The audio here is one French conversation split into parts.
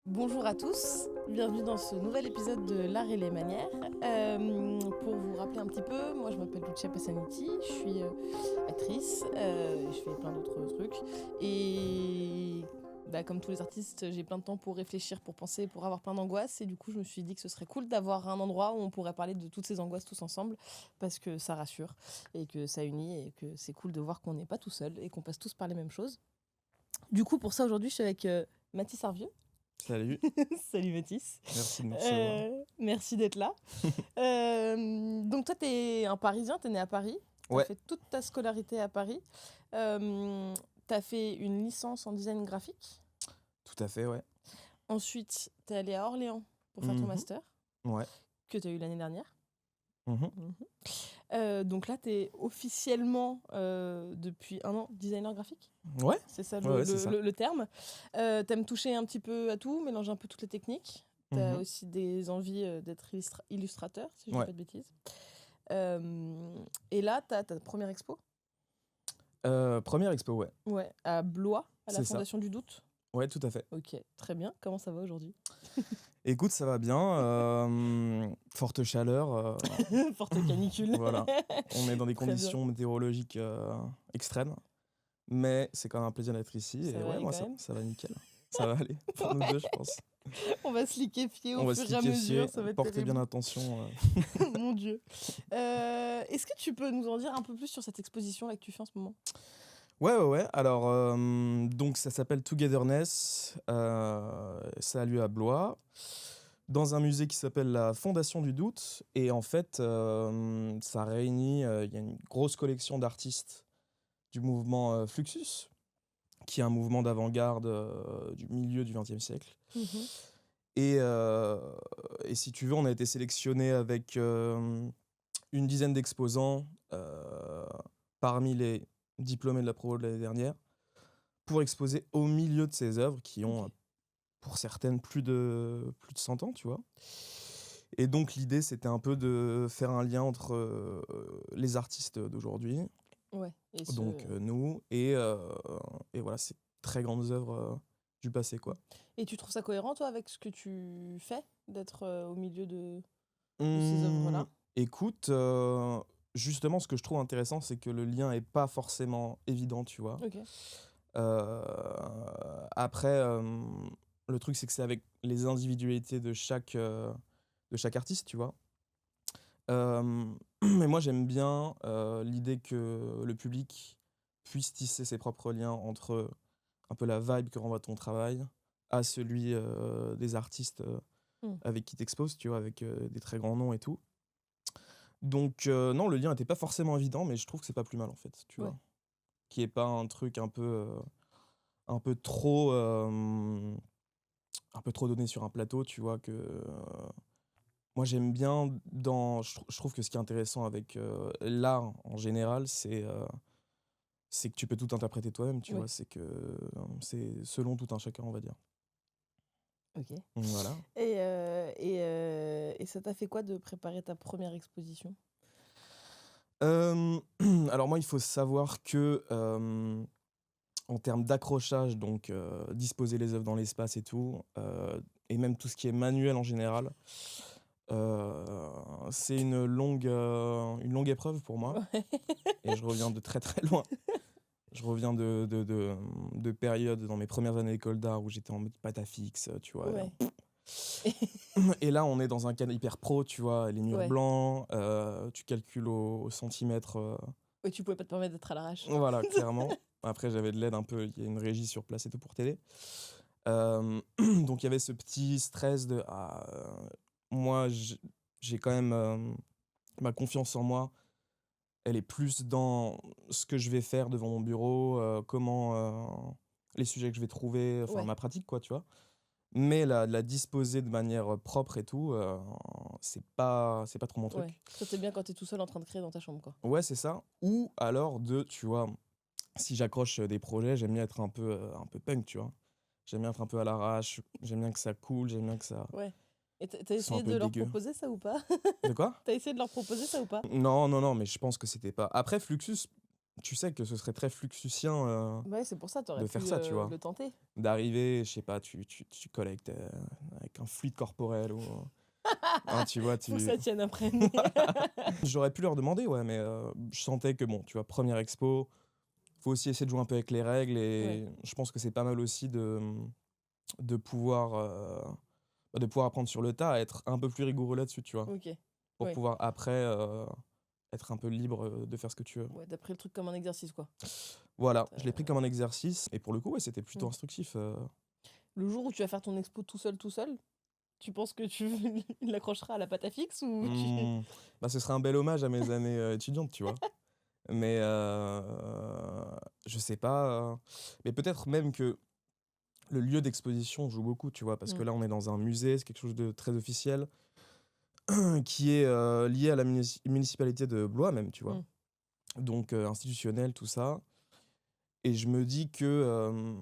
Bonjour à tous, bienvenue dans ce nouvel épisode de L'Art et les manières. Pour vous rappeler un petit peu, moi je m'appelle Lucia Passaniti, je suis actrice, je fais plein d'autres trucs. Et comme tous les artistes, j'ai plein de temps pour réfléchir, pour penser, pour avoir plein d'angoisses. Et du coup, je me suis dit que ce serait cool d'avoir un endroit où on pourrait parler de toutes ces angoisses tous ensemble, parce que ça rassure, et que ça unit, et que c'est cool de voir qu'on n'est pas tout seul, et qu'on passe tous par les mêmes choses. Du coup, pour ça, aujourd'hui, je suis avec Mathis Arvieux. Salut, Salut Mathis. merci de me recevoir. Merci d'être là. Donc toi, t'es un Parisien, t'es né à Paris. T'as Ouais, fait toute ta scolarité à Paris. T'as fait une licence en design graphique. tout à fait, ouais. Ensuite, t'es allé à Orléans pour faire ton Mhm. master, Ouais. que t'as eu l'année dernière. Mhm. Donc là, t'es officiellement, depuis 1 an, designer graphique. Ouais, C'est ça ouais, c'est ça. le terme. T'aimes toucher un petit peu à tout, mélanger un peu toutes les techniques. T'as Mhm. aussi des envies d'être illustrateur, si je dis Ouais. pas de bêtises. Et là, t'as ta première expo, Première expo, ouais. ouais, à Blois, à la C'est ça. Fondation du Doute. Ouais, tout à fait. Ok, très bien. Comment ça va aujourd'hui? Écoute, ça va bien. Forte chaleur. Forte canicule. Voilà. On est dans des Très bien. conditions météorologiques extrêmes. Mais c'est quand même un plaisir d'être ici. Ça Et va ouais, aller moi, quand même. ça va nickel. Ça va aller. Pour nous deux, je pense. On va se liquéfier On au va se fur et à mesure, liquéfier. ça va être Portez bien terrible. attention. Mon Dieu. Est-ce que tu peux nous en dire un peu plus sur cette exposition là que tu fais en ce moment? Ouais. Alors, donc ça s'appelle Togetherness. Ça a lieu à Blois, dans un musée qui s'appelle la Fondation du Doute. Et en fait, ça réunit, il y a une grosse collection d'artistes du mouvement Fluxus, qui est un mouvement d'avant-garde du milieu du XXe siècle. Et, euh, et si tu veux, on a été sélectionné avec une dizaine d'exposants parmi les diplômés de la promo de l'année dernière, pour exposer au milieu de ces œuvres qui ont, Ok. pour certaines, plus de 100 ans, tu vois. Et donc l'idée, c'était un peu de faire un lien entre les artistes d'aujourd'hui, Ouais. Et donc nous, et voilà, ces très grandes œuvres du passé, quoi. Et tu trouves ça cohérent, toi, avec ce que tu fais, d'être au milieu de ces œuvres-là? Écoute, justement, ce que je trouve intéressant, c'est que le lien est pas forcément évident, tu vois. Ok. Heu, Après, le truc, c'est que c'est avec les individualités de chaque artiste, tu vois? Mais moi, j'aime bien, l'idée que le public puisse tisser ses propres liens entre un peu la vibe que renvoie ton travail à celui, des artistes, Mm. avec qui tu tu vois? Avec, des très grands noms et tout. Donc non, le lien était pas forcément évident, mais je trouve que c'est pas plus mal, en fait, tu Ouais. vois? Qu'il y ait pas un truc un peu trop, un peu trop donné sur un plateau, tu vois? Que, moi j'aime bien dans je trouve que ce qui est intéressant avec, l'art en général, c'est que tu peux tout interpréter toi-même, tu Ouais. vois? C'est que, c'est selon tout un chacun, on va dire. Ok. Voilà. Et ça t'a fait quoi de préparer ta première exposition? Hem, alors moi, il faut savoir que, en termes d'accrochage, donc disposer les œuvres dans l'espace et tout, et même tout ce qui est manuel en général, heu, c'est une longue épreuve pour moi, Ouais. et je reviens de très, très loin. Je reviens de périodes dans mes premières années d'école d'art où j'étais en mode patafix, tu vois? Ouais. Et là, on est dans un cadre hyper pro, tu vois? Les murs Ouais. blancs, tu calcules au centimètre, Ouais, tu pouvais pas te permettre d'être à l'arrache. voilà, clairement. Après, j'avais de l'aide un peu, il y a une régie sur place et tout pour t'aider. Donc il y avait ce petit stress de: «Ah, moi, j'ai quand même, ma confiance en moi, elle est plus dans ce que je vais faire devant mon bureau, les sujets que je vais trouver, enfin Ouais. ma pratique, quoi», tu vois? Mais la disposer de manière propre et tout, c'est pas trop mon Ouais. truc. Toi, t'es bien quand t'es tout seul en train de créer dans ta chambre, quoi. Ouais, c'est ça. Ou alors tu vois, si j'accroche, des projets, j'aime bien être un peu punk, tu vois? J'aime bien être un peu à l'arrache, j'aime bien que ça coule, j'aime bien que ça Ouais. Et t'as soit un essayé peu de leur dégueu. proposer ça ou pas? De quoi? T'as essayé de leur proposer ça ou pas? Non, mais je pense que c'était pas après Fluxus, tu sais que ce serait très fluxusien Ouais, c'est pour ça, tu aurais de pu faire ça, tu vois. le tenter. D'arriver, je sais pas, tu collectes avec un fluide corporel ou hein, tu vois, Faut que tu ça tienne imprégné. j'aurais pu leur demander, ouais, mais je sentais que bon, tu vois, première expo, faut aussi essayer de jouer un peu avec les règles Ouais, et je pense que c'est pas mal aussi de pouvoir, de pouvoir apprendre sur le tas, à être un peu plus rigoureux là-dessus, tu vois? OK. Pour Ouais. pouvoir après, être un peu libre, de faire ce que tu veux. Ouais, tu pris le truc comme un exercice, quoi. Voilà, je l'ai pris Tu comme un exercice et pour le coup, ouais, c'était plutôt mmh. instructif, Le jour où tu vas faire ton expo tout seul, tu penses que tu l'accrocheras à la pâte à fixe ou tu mmh, bah, ce serait un bel hommage à mes années, étudiantes, tu vois? Mais je sais pas, mais peut-être même que le lieu d'exposition joue beaucoup, tu vois? Parce que mmh, là, on est dans un musée, c'est quelque chose de très officiel, qui est, lié à la municipalité de Blois même, tu vois? mmh, Donc institutionnel, tout ça et je me dis que,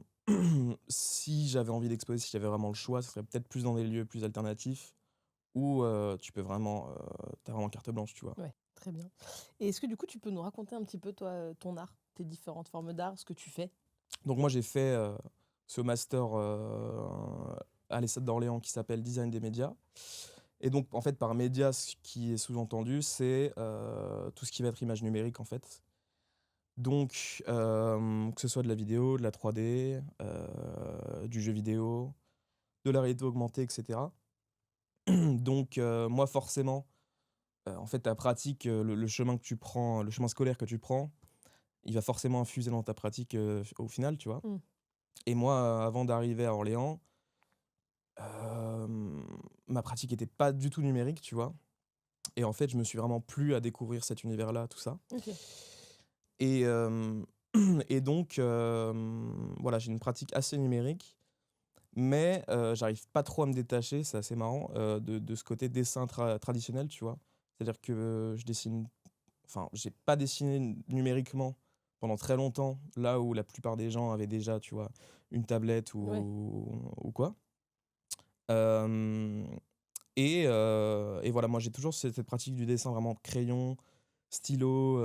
si j'avais envie d'exposer, si j'avais vraiment le choix, ce serait peut-être plus dans des lieux plus alternatifs où, tu peux vraiment, tu vraiment carte blanche, tu vois? ouais, très bien. Et est-ce que du coup, tu peux nous raconter un petit peu toi, ton art, tes différentes formes d'art, ce que tu fais? Donc moi, j'ai fait, ce master, à l'ESSEC d'Orléans qui s'appelle Design des médias et donc en fait, par médias, ce qui est sous-entendu, c'est, tout ce qui va être image numérique, en fait. Donc que ce soit de la vidéo, de la 3D, du jeu vidéo, de la réalité augmentée et cetera. Donc moi, forcément, en fait, ta pratique, le chemin que tu prends, le chemin scolaire que tu prends, il va forcément infuser dans ta pratique, au final, tu vois? Mmh, Et moi, avant d'arriver à Orléans, Hem, ma pratique était pas du tout numérique, tu vois? Et en fait, je me suis vraiment plu à découvrir cet univers-là, tout ça. OK. Et et donc voilà, j'ai une pratique assez numérique, mais j'arrive pas trop à me détacher, c'est assez marrant, de ce côté dessin traditionnel, tu vois? C'est-à-dire que je dessine enfin, j'ai pas dessiné numériquement pendant très longtemps, là où la plupart des gens avaient déjà, tu vois, une tablette Ouais. ou quoi. Hem et voilà, moi j'ai toujours cette pratique du dessin vraiment crayon, stylo,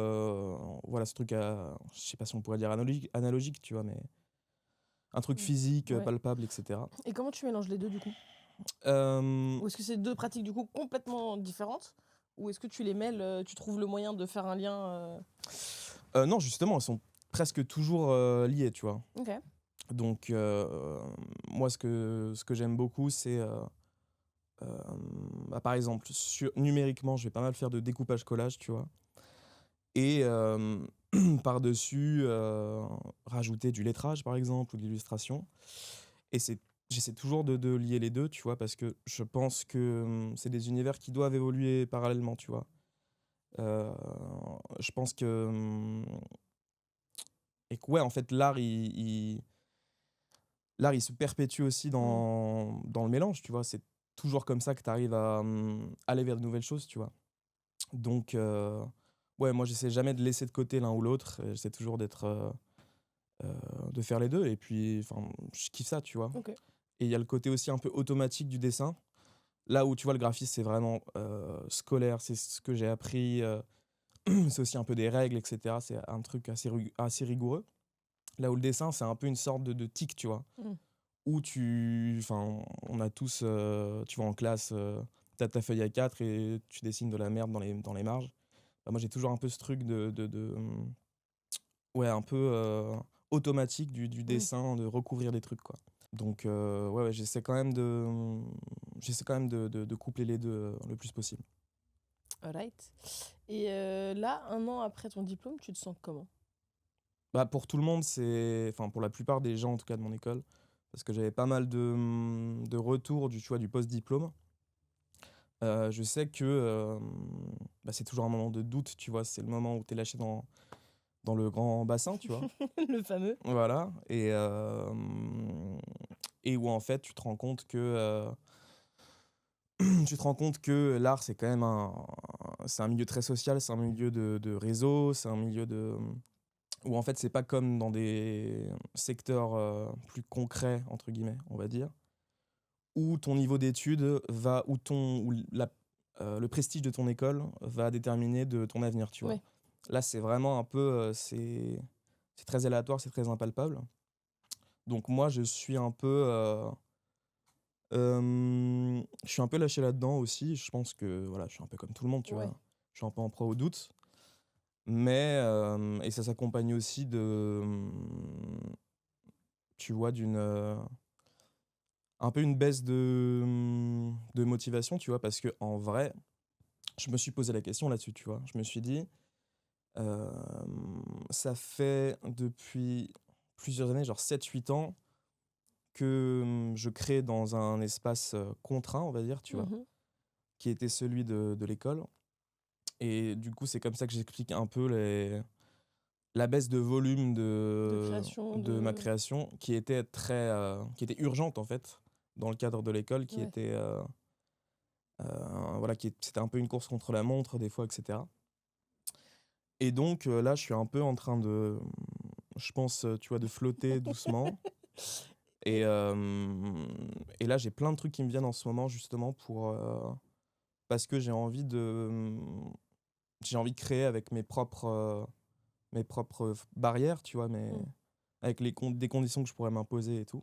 voilà ce truc à je sais pas si on pourrait dire analogique, tu vois? Mais un truc Mmh. physique, Ouais. palpable et cetera. Et comment tu mélanges les 2 du coup? Hem, Ou est-ce que c'est 2 pratiques du coup complètement différentes? Ou est-ce que tu les mêles, tu trouves le moyen de faire un lien, non justement, elles sont presque toujours, liées, tu vois? OK. Donc moi ce que j'aime beaucoup c'est, bah, par exemple numériquement, je vais pas mal faire de découpage-collage, tu vois? Et par-dessus, rajouter du lettrage, par exemple, ou de l'illustration et j'essaie toujours de lier les 2 tu vois? Parce que je pense que, c'est des univers qui doivent évoluer parallèlement, tu vois? Heu, je pense que, et que ouais, en fait, l'art, il se perpétue aussi Mmh. dans le mélange, tu vois? C'est toujours comme ça que tu arrives à, aller vers de nouvelles choses, tu vois? Donc ouais, moi, j'essaie jamais de laisser de côté l'un ou l'autre, j'essaie toujours de faire les 2 et puis enfin, je kiffe ça, tu vois? OK. Et il y a le côté aussi un peu automatique du dessin. Là où tu vois le graphisme, c'est vraiment, scolaire, c'est ce que j'ai appris, c'est aussi un peu des règles et cetera. C'est un truc assez rigoureux. Là où le dessin, c'est un peu une sorte de tic, tu vois? Mmh. Où enfin, on a tous, tu vois en classe, tu ta feuille A4 et tu dessines de la merde dans les marges. Bah, moi j'ai toujours un peu ce truc ouais, un peu, automatique du Mmh. dessin, de recouvrir des trucs, quoi. Donc ouais, ouais, j'essaie quand même de coupler les 2 le plus possible. Alright. Et là, 1 an après ton diplôme, tu te sens comment? Bah, pour tout le monde, enfin, pour la plupart des gens, en tout cas de mon école, parce que j'avais pas mal de retours tu vois, du post-diplôme. Je sais que, bah, c'est toujours un moment de doute, tu vois? C'est le moment où tu es lâché dans le grand bassin, tu vois? Le fameux? Voilà et où en fait, tu te rends compte que, tu te rends compte que l'art, c'est quand même c'est un milieu très social, c'est un milieu de réseau, c'est un milieu où en fait, c'est pas comme dans des secteurs, «plus concrets» entre guillemets, on va dire, où ton niveau d'études où le prestige de ton école va déterminer de ton avenir, tu vois? Ouais. Là, c'est vraiment un peu, c'est très aléatoire, c'est très impalpable. Donc moi, je suis un peu lâché là-dedans aussi. Je pense que, voilà, je suis un peu comme tout le monde, tu Ouais. vois? Je suis un peu en proie au doute, mais et ça s'accompagne aussi de, tu vois, un peu une baisse de motivation, tu vois? Parce que en vrai, je me suis posé la question là-dessus, tu vois? Je me suis dit, ça fait depuis plusieurs années, genre 7 8 ans que, je crée dans un espace, contraint, on va dire, tu vois? Mmh. Qui était celui de l'école et du coup, c'est comme ça que j'explique un peu la baisse de volume De création, de ma de création qui était urgente, en fait, dans le cadre de l'école, qui ouais. était, voilà, c'était un peu une course contre la montre des fois et cetera et donc là, je suis un peu en train de, je pense, tu vois, de flotter doucement et et là, j'ai plein de trucs qui me viennent en ce moment justement parce que j'ai envie de créer avec mes propres barrières, tu vois? Mmh. Avec des conditions que je pourrais m'imposer et tout.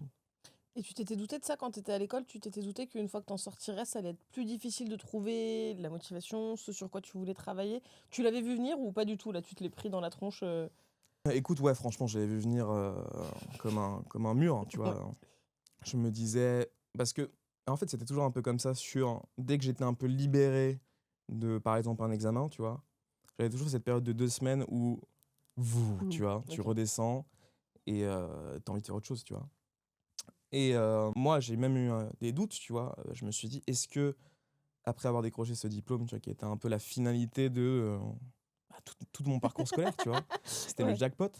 Et tu t'étais douté de ça quand tu étais à l'école? Tu t'étais douté qu'une fois que tu en sortirais, ça allait être plus difficile de trouver la motivation, ce sur quoi tu voulais travailler? Tu l'avais vu venir ou pas du tout? Là, tu te l'es pris dans la tronche, Écoute, ouais, franchement, j'avais vu venir, comme un mur, hein, tu Ouais. vois? Je me disais parce que en fait, c'était toujours un peu comme ça dès que j'étais un peu libéré de, par exemple, un examen, tu vois? J'avais toujours cette période de 2 semaines où, Mmh. tu vois? Tu OK. redescends et tu envie de faire autre chose, tu vois? Et moi, j'ai même eu, des doutes, tu vois? Je me suis dit: «Est-ce que après avoir décroché ce diplôme, tu vois, qui était un peu la finalité de, tout mon parcours scolaire, tu vois? C'était le Ouais. jackpot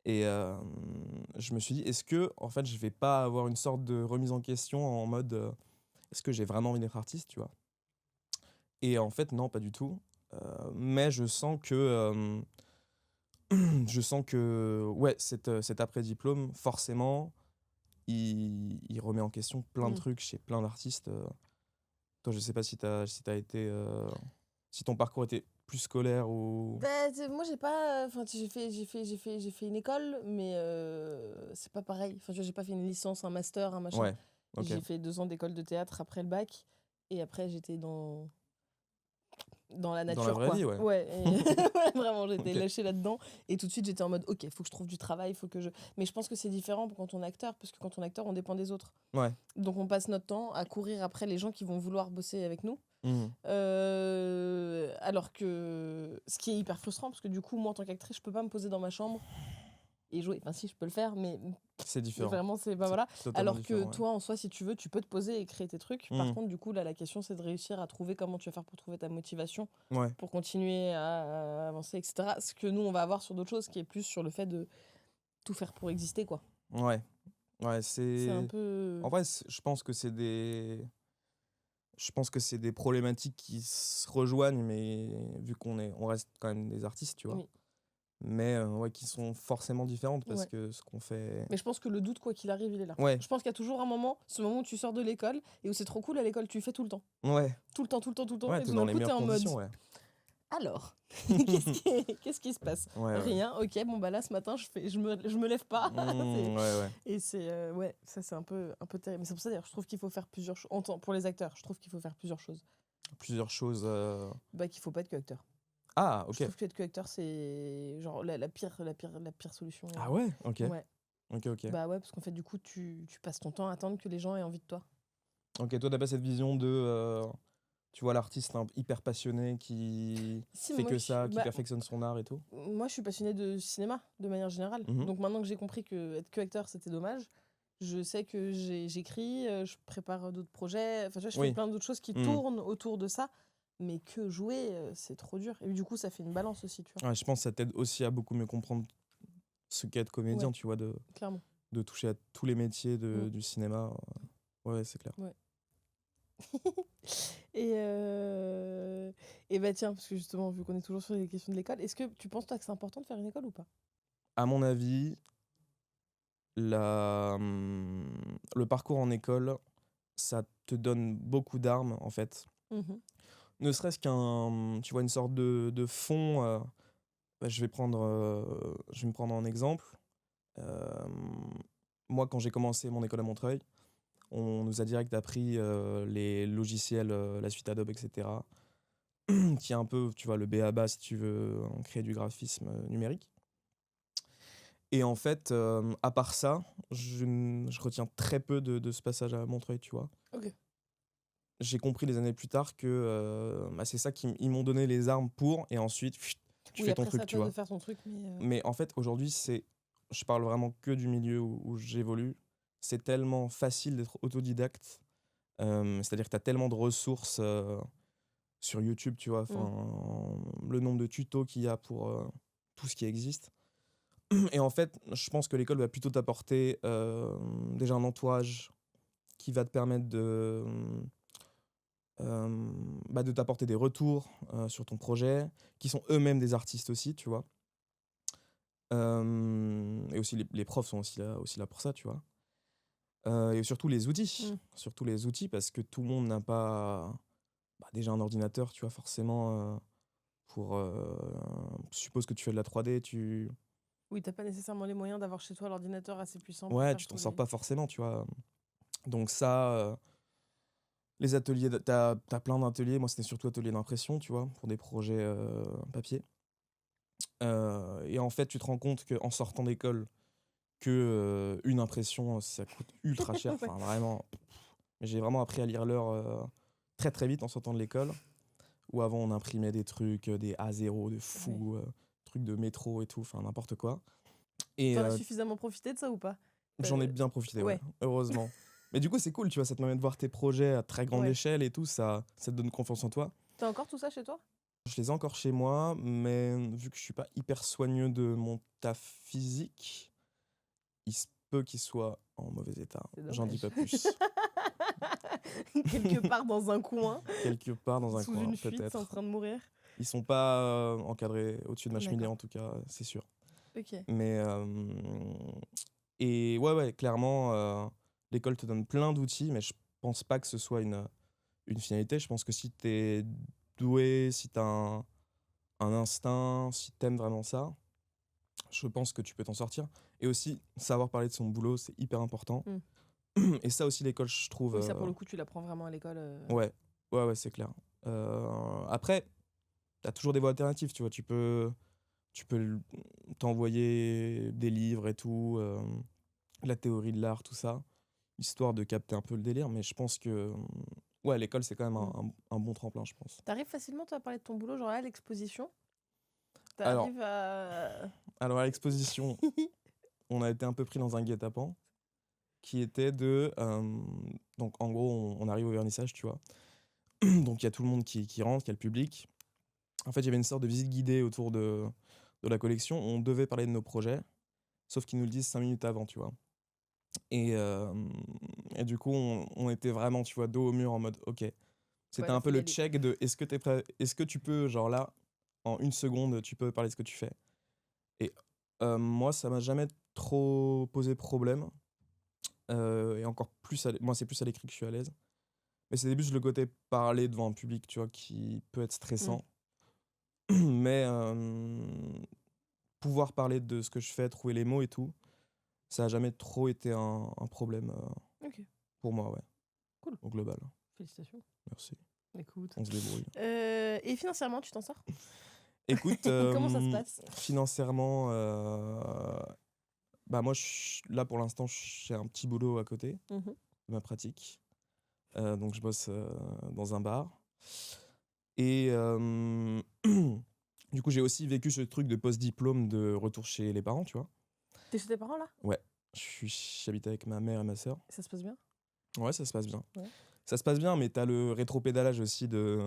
et je me suis dit: «Est-ce que, en fait, je vais pas avoir une sorte de remise en question en mode, est-ce que j'ai vraiment envie d'être artiste?» tu vois? Et en fait, non, pas du tout, mais je sens que, ouais, cet après-diplôme, forcément, il remet en question plein de Mmh. trucs chez plein d'artistes, Toi, je sais pas si t'as été, si ton parcours était plus scolaire ou Bah, tu moi j'ai pas, enfin j'ai fait une école, mais c'est pas pareil. Enfin, tu vois, j'ai pas fait une licence, un master, un machin. ouais, OK. J'ai fait 2 ans d'école de théâtre après le bac et après j'étais dans la Dans la nature, vraie quoi. vie, ouais. Ouais et ouais, vraiment, j'étais OK. lâchée là-dedans et tout de suite, j'étais en mode: «OK, il faut que je trouve du travail, il faut que je» mais je pense que c'est différent quand on est acteur, parce que quand on est acteur, on dépend des autres. Ouais. Donc on passe notre temps à courir après les gens qui vont vouloir bosser avec nous, Mmh. alors que ce qui est hyper frustrant parce que du coup, moi, en tant qu'actrice, je peux pas me poser dans ma chambre et jouer. Enfin si, je peux le faire, mais C'est différent. vraiment, c'est pas C'est voilà. totalement Alors que différent, ouais. toi, en soi, si tu veux, tu peux te poser et créer tes trucs. Par Mmh. contre, du coup, là, la question, c'est de réussir à trouver comment tu vas faire pour trouver ta motivation, Ouais. pour continuer à avancer, et cetera. Ce que nous, on va avoir sur d'autres choses, qui est plus sur le fait de tout faire pour exister, quoi. Ouais. Ouais, C'est un c'est peu en vrai, je pense que c'est des problématiques qui se rejoignent, mais vu on reste quand même des artistes, tu vois? oui, Mais ouais, qui sont forcément différentes parce ouais. que ce qu'on fait Mais je pense que le doute, quoi qu'il arrive, il est là. ouais, Je pense qu'il y a toujours un moment, ce moment où tu sors de l'école et où c'est trop cool à l'école, tu fais tout le temps. ouais, Tout le temps, tout le temps, tout le temps. ouais, Et tu tout dans d'un les coup, t'es meilleures en mode, conditions, ouais. alors, qu'est-ce qui se passe? Ouais, ouais. Rien, ok, bon bah là ce matin je me lève pas. Mmh, ouais, ouais. Et c'est ouais, ça c'est un peu terrible. Mais c'est pour ça d'ailleurs, je trouve qu'il faut faire plusieurs choses. Pour les acteurs, je trouve qu'il faut faire plusieurs choses. Plusieurs choses, Bah qu'il faut pas être que acteur. ah, Je OK. trouve que être que acteur c'est genre la pire solution. Ah ouais? OK. Ouais. OK, OK. Bah ouais, parce qu'en fait du coup tu passes ton temps à attendre que les gens aient envie de toi. OK, toi, tu pas cette vision de, tu vois l'artiste hyper passionné qui Si fait moi que je, ça, qui bah, perfectionne son art et tout? moi je suis passionnée de cinéma de manière générale. Mmh. Donc maintenant que j'ai compris que être que acteur c'était dommage, je sais que j'écris, je prépare d'autres projets, enfin tu vois, je fais Oui. plein d'autres choses qui Mmh. tournent autour de ça, mais que jouer, c'est trop dur. Et du coup, ça fait une balance aussi, tu vois? Ouais, je pense que ça t'aide aussi à beaucoup mieux comprendre ce qu'est être comédien, Ouais, tu vois? clairement. De toucher à tous les métiers Mmh, du cinéma, ouais, c'est clair. ouais. Et bah tiens, parce que justement, vu qu'on est toujours sur les questions de l'école, est-ce que tu penses toi que c'est important de faire une école ou pas? À mon avis, le parcours en école, ça te donne beaucoup d'armes, en fait. Mmh. Ne serait-ce tu vois, une sorte de fond, Bah, je vais me prendre en exemple. Moi, quand j'ai commencé mon école à Montreuil, on nous a direct appris les logiciels, la suite Adobe, etc. Qui est un peu, tu vois, le b.a.-ba si tu veux créer du graphisme numérique. Et en fait, à part ça, je retiens très peu de ce passage à Montreuil, tu vois. Ok. J'ai compris des années plus tard que bah, c'est ça ils m'ont donné les armes pour, et ensuite, tu Oui, fais ton après, c'est truc, à tu toi de vois. faire ton truc, mais. Mais en fait, aujourd'hui, je parle vraiment que du milieu où j'évolue. C'est tellement facile d'être autodidacte. C'est-à-dire que tu as tellement de ressources sur YouTube, tu vois. Mm. Le nombre de tutos qu'il y a pour tout ce qui existe. Et en fait, je pense que l'école va plutôt t'apporter déjà un entourage qui va te permettre bah, de t'apporter des retours sur ton projet, qui sont eux-mêmes des artistes aussi, tu vois. Et aussi les profs sont aussi là pour ça, tu vois. Et Mm. surtout les outils, parce que tout le monde n'a pas bah, déjà un ordinateur, tu vois, forcément, pour... suppose que tu fais de la 3D, Oui, t'as pas nécessairement les moyens d'avoir chez toi l'ordinateur assez puissant pour ouais, faire tu t'en tous sors les. pas forcément, tu vois. Donc ça, les ateliers, t'as plein d'ateliers, moi c'était surtout atelier d'impression, tu vois, pour des projets papier. Et en fait, tu te rends compte qu'en sortant d'école, que une impression, ça coûte ultra cher, Ouais. enfin vraiment. J'ai vraiment appris à lire l'heure très très vite en sortant de l'école, où avant on imprimait des trucs, des A0 de Ouais. fou, trucs de métro et tout, enfin n'importe quoi. Et T'en as suffisamment profité de ça ou pas? j'en ai bien profité, ouais, Ouais, heureusement. Mais du coup, c'est cool, tu vois, ça te permet de voir tes projets à très grande ouais. échelle et tout, ça te donne confiance en toi. T'as encore tout ça chez toi? Je les ai encore chez moi, mais vu que je suis pas hyper soigneux de mon taf physique, il se peut qu'il soit en mauvais état. C'est J'en dis dommage. pas plus. Quelque part dans un coin, Quelque part dans un sous coin, une fuite, c'est en peut-être. train de mourir. Ils sont pas encadrés au-dessus de ma cheminée, D'accord. en tout cas, c'est sûr. Ok. Mais et ouais, clairement, l'école te donne plein d'outils, mais je pense pas que ce soit une finalité. Je pense que si t'es doué, si t'as un instinct, si t'aimes vraiment ça, je pense que tu peux t'en sortir. Et aussi, savoir parler de son boulot, c'est hyper important. Mm. Et ça aussi, l'école, je trouve. Oui, ça pour le coup, tu l'apprends vraiment à l'école. Ouais, ouais, c'est clair. Après, t'as toujours des voies alternatives, tu vois. Tu peux t'envoyer des livres et tout, la théorie de l'art, tout ça, histoire de capter un peu le délire. Mais je pense que, ouais, l'école, c'est quand même Mm. un bon tremplin, je pense. T'arrives facilement, toi, à parler de ton boulot, genre à l'exposition? Alors, T'arrives à. alors à l'exposition, on a été un peu pris dans un guet-apens qui était de. Donc, en gros, on arrive au vernissage, tu vois. Donc, il y a tout le monde qui rentre, il y a le public. En fait, il y avait une sorte de visite guidée autour de la collection. On devait parler de nos projets, sauf qu'ils nous le disent 5 minutes avant, tu vois. Et, du coup, on était vraiment, tu vois, dos au mur en mode, ok. Ouais, C'était là, un faut peu y le aller. check de est-ce que t'es prêt, est-ce que tu peux, genre là, en une seconde, tu peux parler de ce que tu fais. Et moi, ça m'a jamais trop posé problème. Et encore plus, moi, c'est plus à l'écrit que je suis à l'aise. Mais c'est plus le côté parler devant un public, tu vois, qui peut être Mm. stressant. Mais pouvoir parler de ce que je fais, trouver les mots et tout, ça a jamais trop été un problème Ok, pour moi, ouais, cool. au global. Félicitations. Merci, Écoute. on se débrouille. Et financièrement, tu t'en sors? Écoute, Comment ça se passe? financièrement, bah moi, là pour l'instant, j'ai un petit boulot à côté Mhm. de ma pratique. Donc je bosse dans un bar. Et du coup, j'ai aussi vécu ce truc de post-diplôme de retour chez les parents, tu vois. T'es chez tes parents là? Ouais, j'habite avec ma mère et ma sœur. Ça se passe bien? Ouais, ça se passe bien. Ouais. Ça se passe bien, mais t'as le rétropédalage aussi de.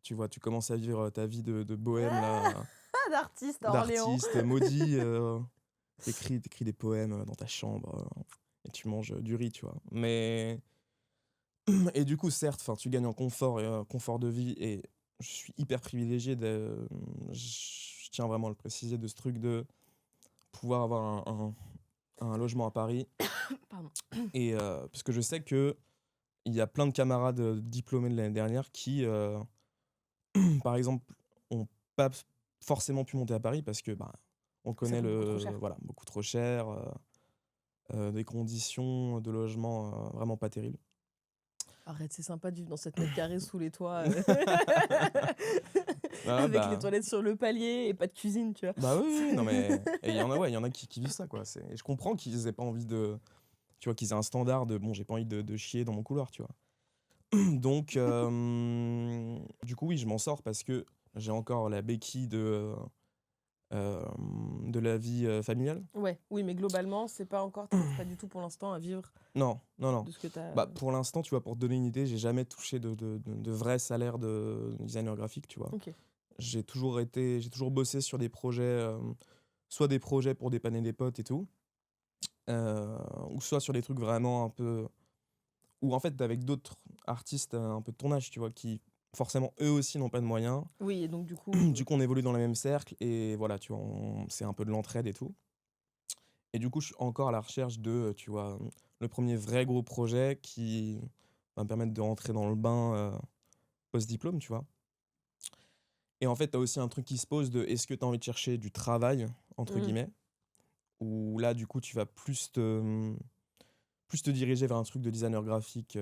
Tu vois, tu commences à vivre ta vie de bohème, là, Ah, d'artiste à Orléans. d'artiste maudit. T'écris des poèmes dans ta chambre et tu manges du riz, tu vois. Mais. Et du coup, certes, tu gagnes en confort et confort de vie, et je suis hyper privilégié je tiens vraiment à le préciser, de ce truc de pouvoir avoir un logement à Paris. Pardon. Et parce que je sais que il y a plein de camarades diplômés de l'année dernière qui, par exemple, ont pas forcément pu monter à Paris parce que on Ça connaît coûte beaucoup trop cher. voilà, beaucoup trop cher, des conditions de logement vraiment pas terribles. Arrête, c'est sympa de vivre dans 7 mètres carrés sous les toits, Ah avec les toilettes sur le palier et pas de cuisine, tu vois? bah oui, oui, non mais et il y en a, ouais, il y en a qui vivent ça, quoi. Et je comprends qu'ils aient pas envie de, tu vois, qu'ils aient un standard de bon, j'ai pas envie de chier dans mon couloir, tu vois. Donc, du coup, oui, je m'en sors parce que j'ai encore la béquille de la vie familiale. Ouais, oui, mais globalement, c'est pas encore tu pas du tout pour l'instant à vivre Non, non, non. de ce que tu as. Bah, pour l'instant, tu vois, pour te donner une idée, j'ai jamais touché de vrai salaire de designer graphique, tu vois. OK. J'ai toujours bossé sur des projets, soit des projets pour dépanner des potes et tout, ou soit sur des trucs vraiment un peu ou en fait avec d'autres artistes, un peu de ton âge, tu vois, qui forcément eux aussi n'ont pas de moyens. Oui et donc du coup, Du coup, on évolue dans le même cercle et voilà, tu vois, c'est un peu de l'entraide et tout. Et du coup, je suis encore à la recherche de, tu vois, le premier vrai gros projet qui va me permettre de rentrer dans le bain, post-diplôme, tu vois? Et en fait, tu as aussi un truc qui se pose de: est-ce que tu as envie de chercher «du travail» entre mmh, guillemets? Ou là, du coup, tu vas plus te diriger vers un truc de designer graphique,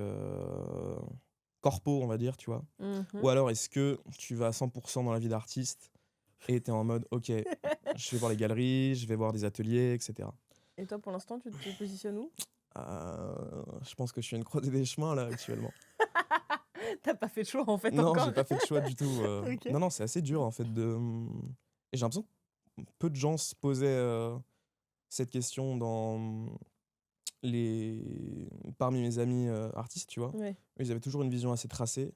corpo, on va dire, tu vois? mmh. Ou alors est-ce que tu vas à 100 dans la vie d'artiste et tu es en mode: «OK, je vais voir les galeries, je vais voir des ateliers et cetera». Et toi, pour l'instant, tu te positionnes où? Je pense que je suis à une croisée des chemins là, actuellement. Tu pas fait de choix, en fait, Non, encore? j'ai pas fait de choix du tout, OK. non, non, c'est assez dur en fait et j'ai l'impression que peu de gens se posaient, cette question les parmi mes amis, artistes, tu vois? Ouais. Eux, ils avaient toujours une vision assez tracée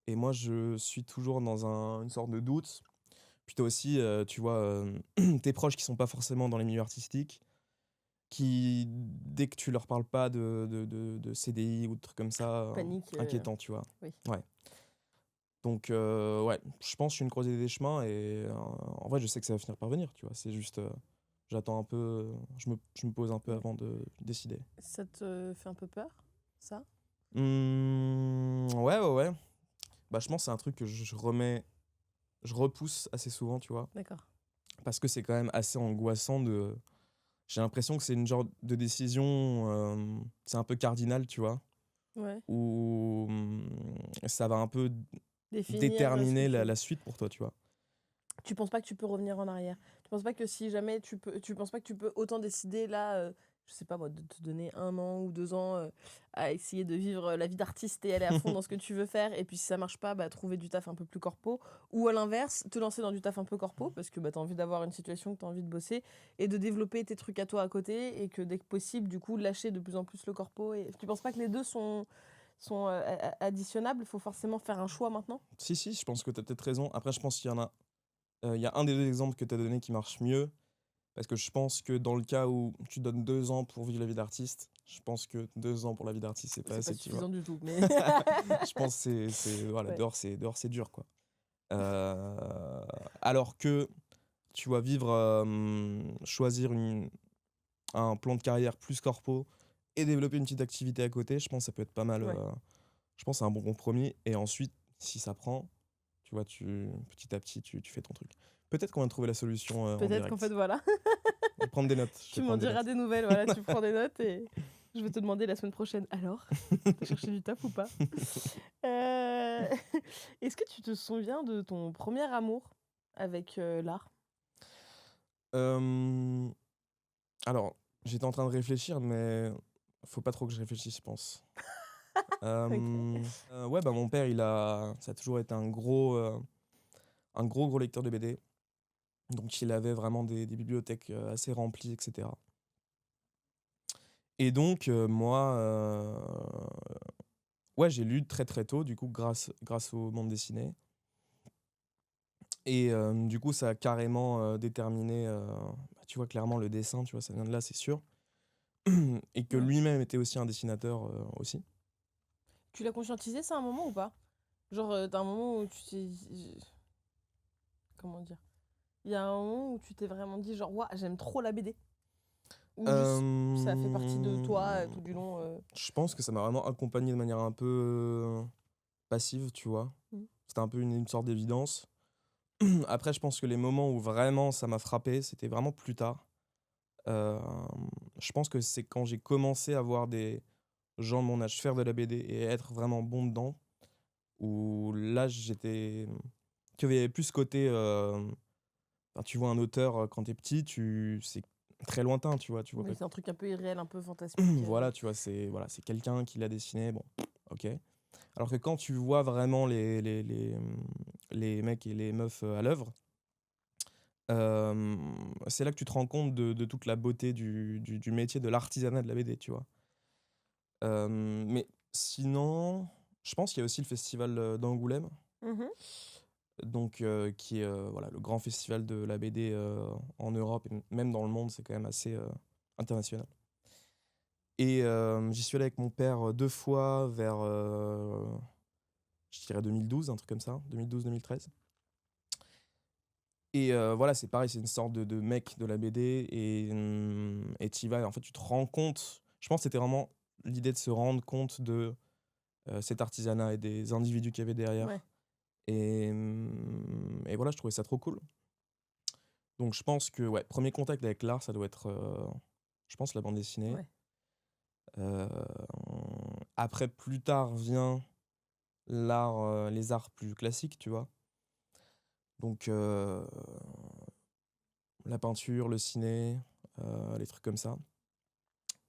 et moi, je suis toujours dans une sorte de doute. Puis tu aussi, tu vois, tes proches qui sont pas forcément dans les milieux artistiques, qui, dès que tu leur parles pas de CDI ou de trucs comme ça, Panique, inquiétant, tu vois? oui. Ouais. Donc, ouais, je pense que je suis une croisée des chemins et en vrai, je sais que ça va finir par venir, tu vois? C'est juste, j'attends un peu, je me pose un peu Ouais. avant de décider. Ça te fait un peu peur, ça? Ouais, ouais, ouais. Bah, je pense que c'est un truc que je repousse assez souvent, tu vois? D'accord. Parce que c'est quand même assez angoissant de j'ai l'impression que c'est une genre de décision, c'est un peu cardinal, tu vois? Ouais. Où, ça va un peu Définir, ce que déterminer tu la suite pour toi, tu vois? tu penses pas que tu peux revenir en arrière? Tu penses pas que si jamais tu penses pas que tu peux autant décider là, je sais pas moi, de te donner 1 an ou 2 ans, à essayer de vivre, la vie d'artiste et aller à fond dans ce que tu veux faire et puis si ça marche pas, bah, trouver du taf un peu plus corpo ou à l'inverse, te lancer dans du taf un peu corpo parce que, bah, tu as envie d'avoir une situation, que tu as envie de bosser et de développer tes trucs à toi à côté et que dès que possible, du coup, lâcher de plus en plus le corpo et tu penses pas que les 2 sont, a additionnables? Il faut forcément faire un choix maintenant? Si, si, je pense que tu as peut-être raison. Après, je pense qu'il y en a, il y a un des 2 exemples que tu as donné qui marche mieux, parce que je pense que dans le cas où tu donnes 2 ans pour vivre la vie d'artiste, je pense que 2 ans pour la vie d'artiste, c'est pas C'est pas assez, tu vois? suffisant du tout, mais Je pense que c'est voilà, ouais. dehors c'est dur, quoi. Heu, alors que, tu vois, choisir un plan de carrière plus corpo et développer une petite activité à côté, je pense que ça peut être pas mal, Ouais. je pense que c'est un bon compromis et ensuite, si ça prend, tu vois, petit à petit, tu fais ton truc. Peut-être qu'on va trouver la solution, en Peut-être qu'en fait, direct. voilà, Je vais prendre des notes, je tu vais m'en prendre des diras notes. des nouvelles, voilà, tu prends des notes et je vais te demander la semaine prochaine: «Alors, tu cherché du taf ou pas?» heu, Est-ce que tu te souviens de ton premier amour avec, l'art? Hem, alors, j'étais en train de réfléchir, mais faut pas trop que je réfléchisse, je pense. OK. Ouais, bah, mon père, ça a toujours été un gros lecteur de BD. Donc il avait vraiment des bibliothèques, assez remplies et cetera. Et donc moi, ouais, j'ai lu très, très tôt, du coup, grâce aux bandes dessinées et du coup, ça a carrément, déterminé, bah, tu vois, clairement le dessin, tu vois, ça vient de là, c'est sûr. Et que Ouais. lui-même était aussi un dessinateur, aussi. Tu l'as conscientisé ça à un moment ou pas? Genre, tu un moment où tu t'es dit comment dire? Il y a un moment où tu t'es vraiment dit genre: «Waouh, j'aime trop la BD» ou juste ça a fait partie de toi, Hem, tout du long, je pense que ça m'a vraiment accompagné de manière un peu, passive, tu vois? Mmh. C'était un peu une sorte d'évidence. Après, je pense que les moments où vraiment ça m'a frappé, c'était vraiment plus tard. Hem, je pense que c'est quand j'ai commencé à voir des gens de mon âge faire de la BD et être vraiment bon dedans, où là, qu'il y avait plus ce côté, enfin, tu vois un auteur, quand tu es petit, c'est très lointain, tu vois? Tu vois Oui, pas c'est un truc un peu irréel, un peu fantasmique. voilà, tu vois? C'est quelqu'un qui l'a dessiné, bon, OK. Alors que quand tu vois vraiment les mecs et les meufs, à l'œuvre, c'est là que tu te rends compte de toute la beauté du métier, de l'artisanat de la BD, tu vois? Mais sinon, je pense qu'il y a aussi le festival, d'Angoulême, Mmh. donc qui est, voilà, le grand festival de la BD, en Europe et même dans le monde, c'est quand même assez, international et j'y suis allé avec mon père, 2 fois vers, je dirais 2012, un truc comme ça, 2012-2013 et voilà, c'est pareil, c'est une sorte de mec de la BD et tu y vas et en fait, tu te rends compte je pense que c'était vraiment l'idée de se rendre compte de, cet artisanat et des individus qu'il y avait Ouais, derrière et voilà, je trouvais ça trop cool. Donc je pense que, ouais, premier contact avec l'art, ça doit être, je pense la bande dessinée. ouais. Heu, après plus tard vient les arts plus classiques, tu vois? Donc la peinture, le ciné, les trucs comme ça.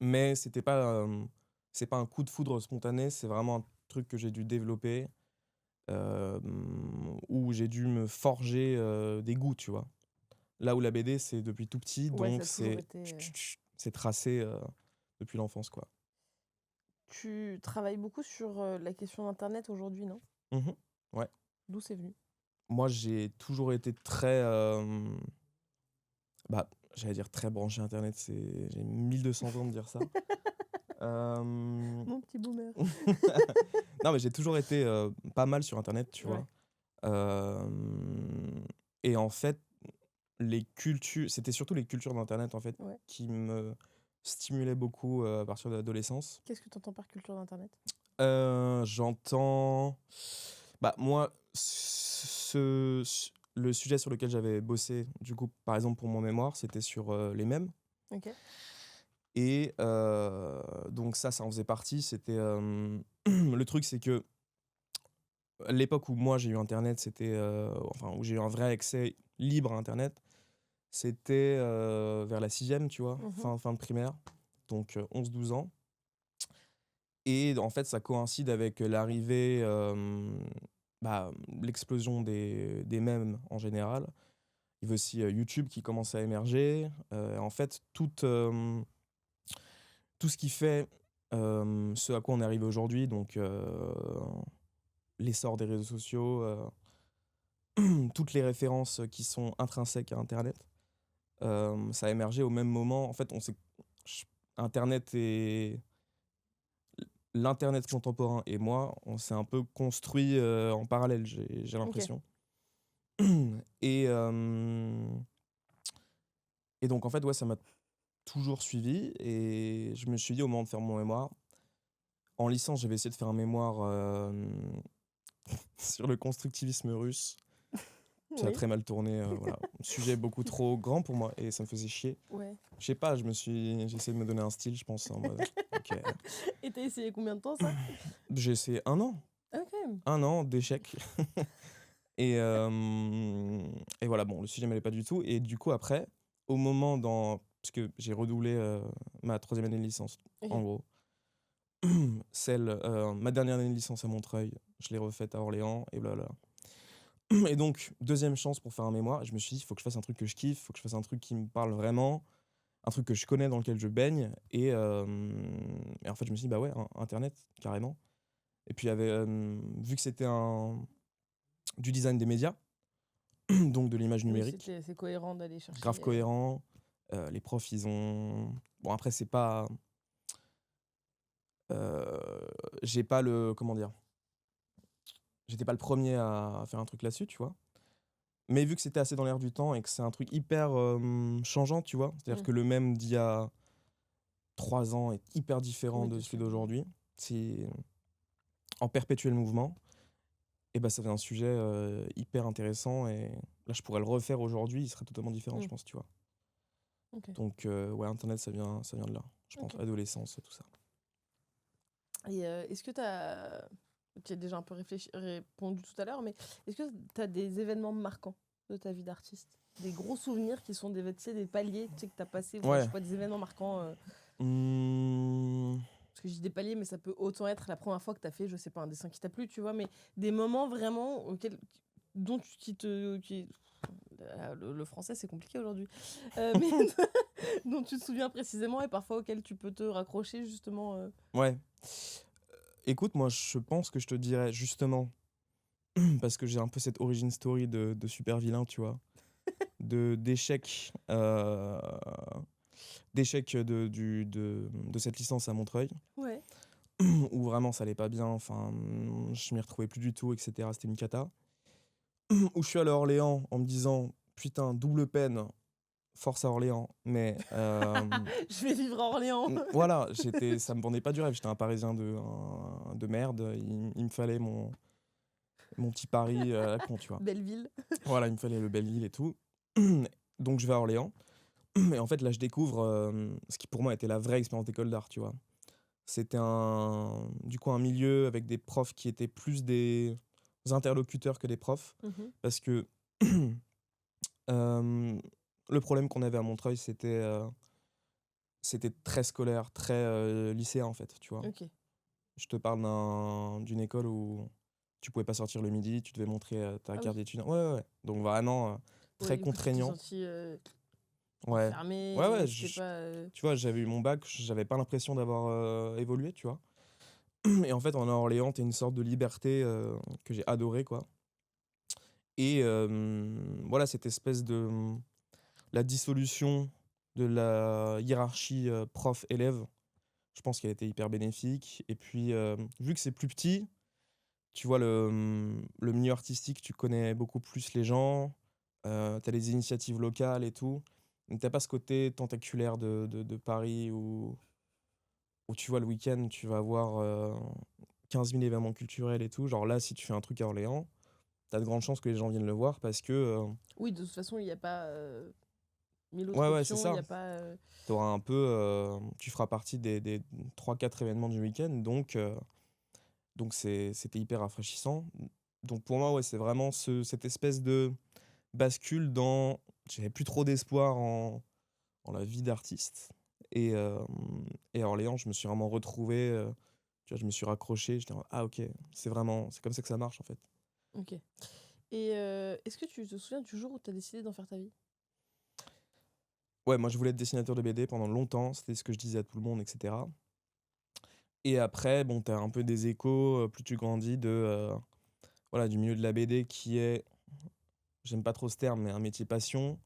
Mais c'est pas un coup de foudre spontané, c'est vraiment un truc que j'ai dû développer, où j'ai dû me forger, des goûts, tu vois? Là où la BD, c'est depuis tout petit, Ouais, ça donc a toujours c'est été, c'est tracé, depuis l'enfance, quoi. Tu travailles beaucoup sur, la question d'internet aujourd'hui, non? Mmh. Ouais. D'où c'est venu? Moi, j'ai toujours été très, bah, j'allais dire très branché internet, j'ai 1200 ans de dire ça. Hem, Mon petit boomer. non, mais j'ai toujours été, pas mal sur internet, tu Ouais, vois? Hem et en fait, c'était surtout les cultures d'internet, en fait, ouais. qui me stimulaient beaucoup, à partir de l'adolescence. Qu'est-ce que tu entends par culture d'internet? J'entends bah, moi, le sujet sur lequel j'avais bossé, du coup, par exemple, pour mon mémoire, c'était sur, les mèmes OK. et donc ça en faisait partie. C'était, le truc, c'est que l'époque où moi j'ai eu internet, c'était, enfin, où j'ai eu un vrai accès libre à internet, c'était, vers la sixième, tu vois? Mmh. Fin de primaire, donc 11-12 ans et en fait, ça coïncide avec l'arrivée, bah, l'explosion des mèmes en général. Il y avait aussi, YouTube qui commence à émerger, en fait, tout ce qui fait, ce à quoi on est arrivé aujourd'hui, donc l'essor des réseaux sociaux, toutes les références qui sont intrinsèques à internet, ça a émergé au même moment. En fait, on s'est ch internet et l'internet contemporain et moi, on s'est un peu construit, en parallèle, j'ai OK. l'impression et donc en fait, ouais, ça m'a toujours suivi et je me suis dit au moment de faire mon mémoire en licence, j'avais essayé de faire un mémoire, sur le constructivisme russe. Ça a Oui. très mal tourné, voilà. Sujet beaucoup trop grand pour moi et ça me faisait chier. Ouais. Je sais pas, j'ai essayé de me donner un style, je pense, en mode: «OK». Et tu essayé combien de temps ça? J'ai essayé 1 an, Ah quand même! 1 an d'échecs et voilà, bon, le sujet m'allait pas du tout et du coup après, au moment parce que j'ai redoublé, ma troisième année de licence, en OK. gros. Ma dernière année de licence à Montreuil, je l'ai refaite à Orléans et blablabla. Et donc deuxième chance pour faire un mémoire, je me suis dit: «Il faut que je fasse un truc que je kiffe, il faut que je fasse un truc qui me parle vraiment, un truc que je connais, dans lequel je baigne» et en fait, je me suis dit: «Bah ouais, internet, carrément» et puis il y avait, vu que c'était du design des médias, donc de l'image Oui, numérique, c'est cohérent d'aller grave chercher, cohérent, les profs, ils ont bon après c'est pas, j'ai pas le comment dire? J'étais pas le premier à faire un truc là-dessus, tu vois? Mais vu que c'était assez dans l'air du temps et que c'est un truc hyper, changeant, tu vois? C'est-à-dire mmh. que le même d'il y a 3 ans est hyper différent Oui, de bien celui sûr, oui. d'aujourd'hui. C'est en perpétuel mouvement Et bah, ça fait un sujet, hyper intéressant et là, je pourrais le refaire aujourd'hui, il serait totalement différent, je Mmh. pense, tu vois? OK. Donc ouais, internet, ça vient de là, je pense, OK. adolescence, tout ça. Et est-ce que tu as déjà un peu répondu tout à l'heure, mais est-ce que tu as des événements marquants de ta vie d'artiste? Des gros souvenirs qui sont des, tu sais, des paliers, tu sais, que tu as passé, enfin, je Ouais. sais pas, des événements marquants, Mmh, parce que je dis des paliers, mais ça peut autant être la première fois que tu as fait, je sais pas, un dessin qui t'a plu, tu vois, mais des moments vraiment dont tu, qui te... Qui, le français, c'est compliqué aujourd'hui. Mais dont tu te souviens précisément et parfois auxquels tu peux te raccrocher, justement. ouais. Écoute, moi, je pense que je te dirais justement, parce que j'ai un peu cette origin story de super vilain, tu vois? D'échec de cette licence à Montreuil, Ouais. où vraiment ça allait pas bien, enfin, je m'y retrouvais plus du tout et cetera, c'était une cata. Où je suis allé à Orléans en me disant: «Putain, double peine, force à Orléans», mais Je vais vivre à Orléans. voilà, ça me vendait pas du rêve, j'étais un Parisien de merde, il me fallait mon petit Paris, à la con, tu vois? Belleville. Voilà, il me fallait le Belleville et tout. Donc je vais à Orléans et en fait, là, je découvre, ce qui pour moi était la vraie expérience d'école d'art, tu vois? C'était du coup, un milieu avec des profs qui étaient plus des interlocuteurs que des profs Mhm. parce que, hem, le problème qu'on avait à Montreuil, c'était très scolaire, très, lycéen, en fait, tu vois? Ok. Je te parle d'une école où tu pouvais pas sortir le midi, tu devais montrer, ta Ah carte oui. d'étudiant. Ouais, ouais, ouais. Donc vraiment, Ouais, très du coup, tu t'es contraignant. senti Ouais. Ouais, enfermé et ouais, c'était pas. tu vois, j'avais eu mon bac, j'avais pas l'impression d'avoir, évolué, tu vois? Et en fait, en Orléans, tu une sorte de liberté, que j'ai adoré, quoi. Et voilà, cette espèce de, la dissolution de la hiérarchie, prof-élève, je pense qu'elle était hyper bénéfique et puis, vu que c'est plus petit, tu vois, le milieu artistique, tu connais beaucoup plus les gens, tu les initiatives locales et tout. Donc tu pas ce côté tentaculaire de Paris où tu vois, le week-end, tu vas avoir, 15 000 événements culturels et tout. Genre là, si tu fais un truc à Orléans, tu as de grandes chances que les gens viennent le voir parce que, Oui, de toute façon, il n'y a pas mille autres ouais, ouais, c'est options. Il n'y ça. a pas. Tu auras un peu, tu feras partie des 3-4 événements du week-end donc c'était hyper rafraîchissant. Donc pour moi, ouais, c'est vraiment cette espèce de bascule dans j'avais plus trop d'espoir en la vie d'artiste et à Orléans, je me suis vraiment retrouvé, tu vois, je me suis raccroché, j'étais en mode: «Ah OK, c'est comme ça que ça marche, en fait». Ok. Et est-ce que tu te souviens du jour où tu as décidé d'en faire ta vie? Ouais, moi, je voulais être dessinateur de BD pendant longtemps, c'était ce que je disais à tout le monde et cetera et après, bon, tu as un peu des échos, plus tu grandis voilà, du milieu de la BD qui est, j'aime pas trop ce terme, mais un métier passion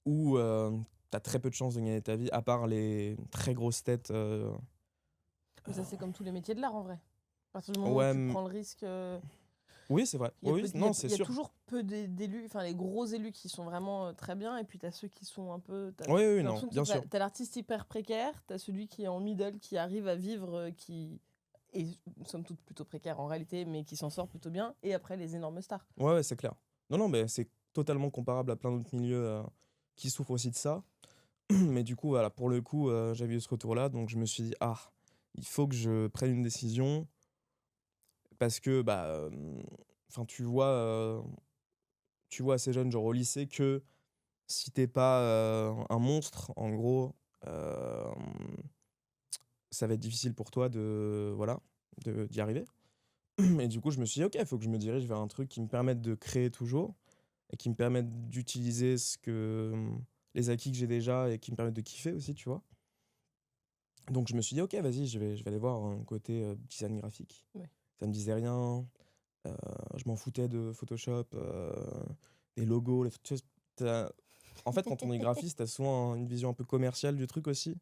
où, tu as très peu de chances de gagner ta vie, à part les très grosses têtes, Mais ça, c'est comme tous les métiers de l'art en vrai. À partir du moment où ouais, tu prends le risque. oui, c'est vrai. Oui, oui, non, c'est Il y a sûr. toujours peu d'élus, enfin les gros élus qui sont vraiment très bien, et puis tu as ceux qui sont un peu. Oui, oui, J'ai non, l'impression que bien tu sûr. as l'artiste hyper précaire, tu as celui qui est en middle, qui arrive à vivre, qui est somme toute plutôt précaire en réalité, mais qui s'en sort plutôt bien, et après les énormes stars. Ouais, ouais, c'est clair. Non, non, mais c'est totalement comparable à plein d'autres milieux, qui souffrent aussi de ça. Mais du coup, voilà, pour le coup, j'avais eu ce retour-là, donc je me suis dit: «Ah, il faut que je prenne une décision» parce que, bah, enfin, tu vois assez jeune, genre au lycée, que si t'es pas, un monstre, en gros, hem, ça va être difficile pour toi voilà, d'y arriver. Et du coup, je me suis dit: «OK, il faut que je me dirige vers un truc qui me permette de créer toujours et qui me permette d'utiliser les acquis que j'ai déjà et qui me permettent de kiffer aussi», tu vois? Donc je me suis dit: «OK, vas-y, je vais aller voir un côté, design graphique». Ouais. Ça me disait rien, heu, je m'en foutais de Photoshop, des logos, les tu sais, tu en fait, quand on est graphiste, tu as souvent une vision un peu commerciale du truc aussi.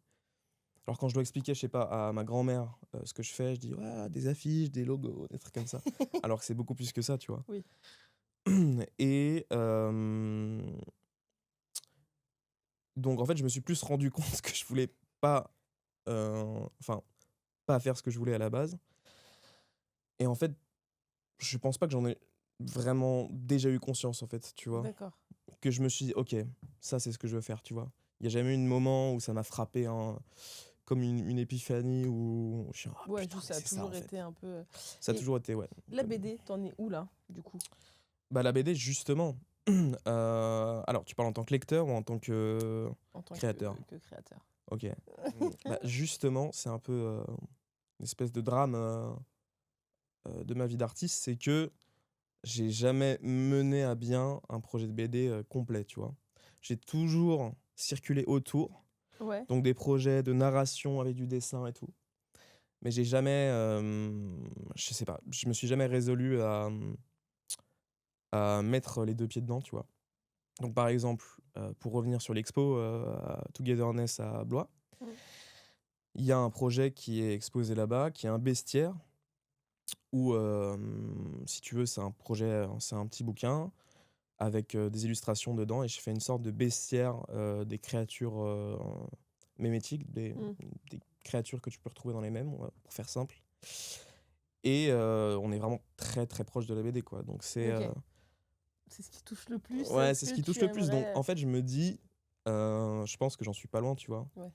Alors quand je dois expliquer, je sais pas, à ma grand-mère, ce que je fais, je dis: «Ouais, des affiches, des logos, des trucs comme ça». Alors que c'est beaucoup plus que ça, tu vois? Oui. Et donc en fait, je me suis plus rendu compte que je voulais pas, enfin, pas faire ce que je voulais à la base et en fait, je pense pas que j'en ai vraiment déjà eu conscience, en fait, tu vois? D'accord. Que je me suis dit: «OK, ça, c'est ce que je veux faire», tu vois? Il y a jamais eu de moment où ça m'a frappé, hein, comme une épiphanie où je suis: «Ah Ouais, putain, juste mais ça a c'est ça, toujours en été fait». un peu. Ça a Et toujours été, ouais, la comme BD, t'en es où là, du coup? bah, la BD, justement, alors tu parles en tant que lecteur ou en tant que En tant créateur? que créateur. OK. Bah, justement, c'est un peu, une espèce de drame, de ma vie d'artiste, c'est que j'ai jamais mené à bien un projet de BD, complet, tu vois? J'ai toujours circulé autour, Ouais, donc des projets de narration avec du dessin et tout, mais j'ai jamais, je sais pas, je me suis jamais résolu à mettre les 2 pieds dedans, tu vois? Donc par exemple, pour revenir sur l'expo, à Togetherness à Blois, mmh, il y a un projet qui est exposé là-bas, qui est un bestiaire où, si tu veux, c'est un projet, c'est un petit bouquin avec, des illustrations dedans et je fais une sorte de bestiaire, des créatures, mémétiques, mmh, des créatures que tu peux retrouver dans les mèmes, on va pour faire simple et on est vraiment très, très proche de la BD, quoi. Donc c'est, OK. C'est ce qui touche le plus à ouais, ce c'est ce que qui touche tu le plus. Donc aimerais, en fait, je me dis, je pense que j'en suis pas loin, tu vois? ouais.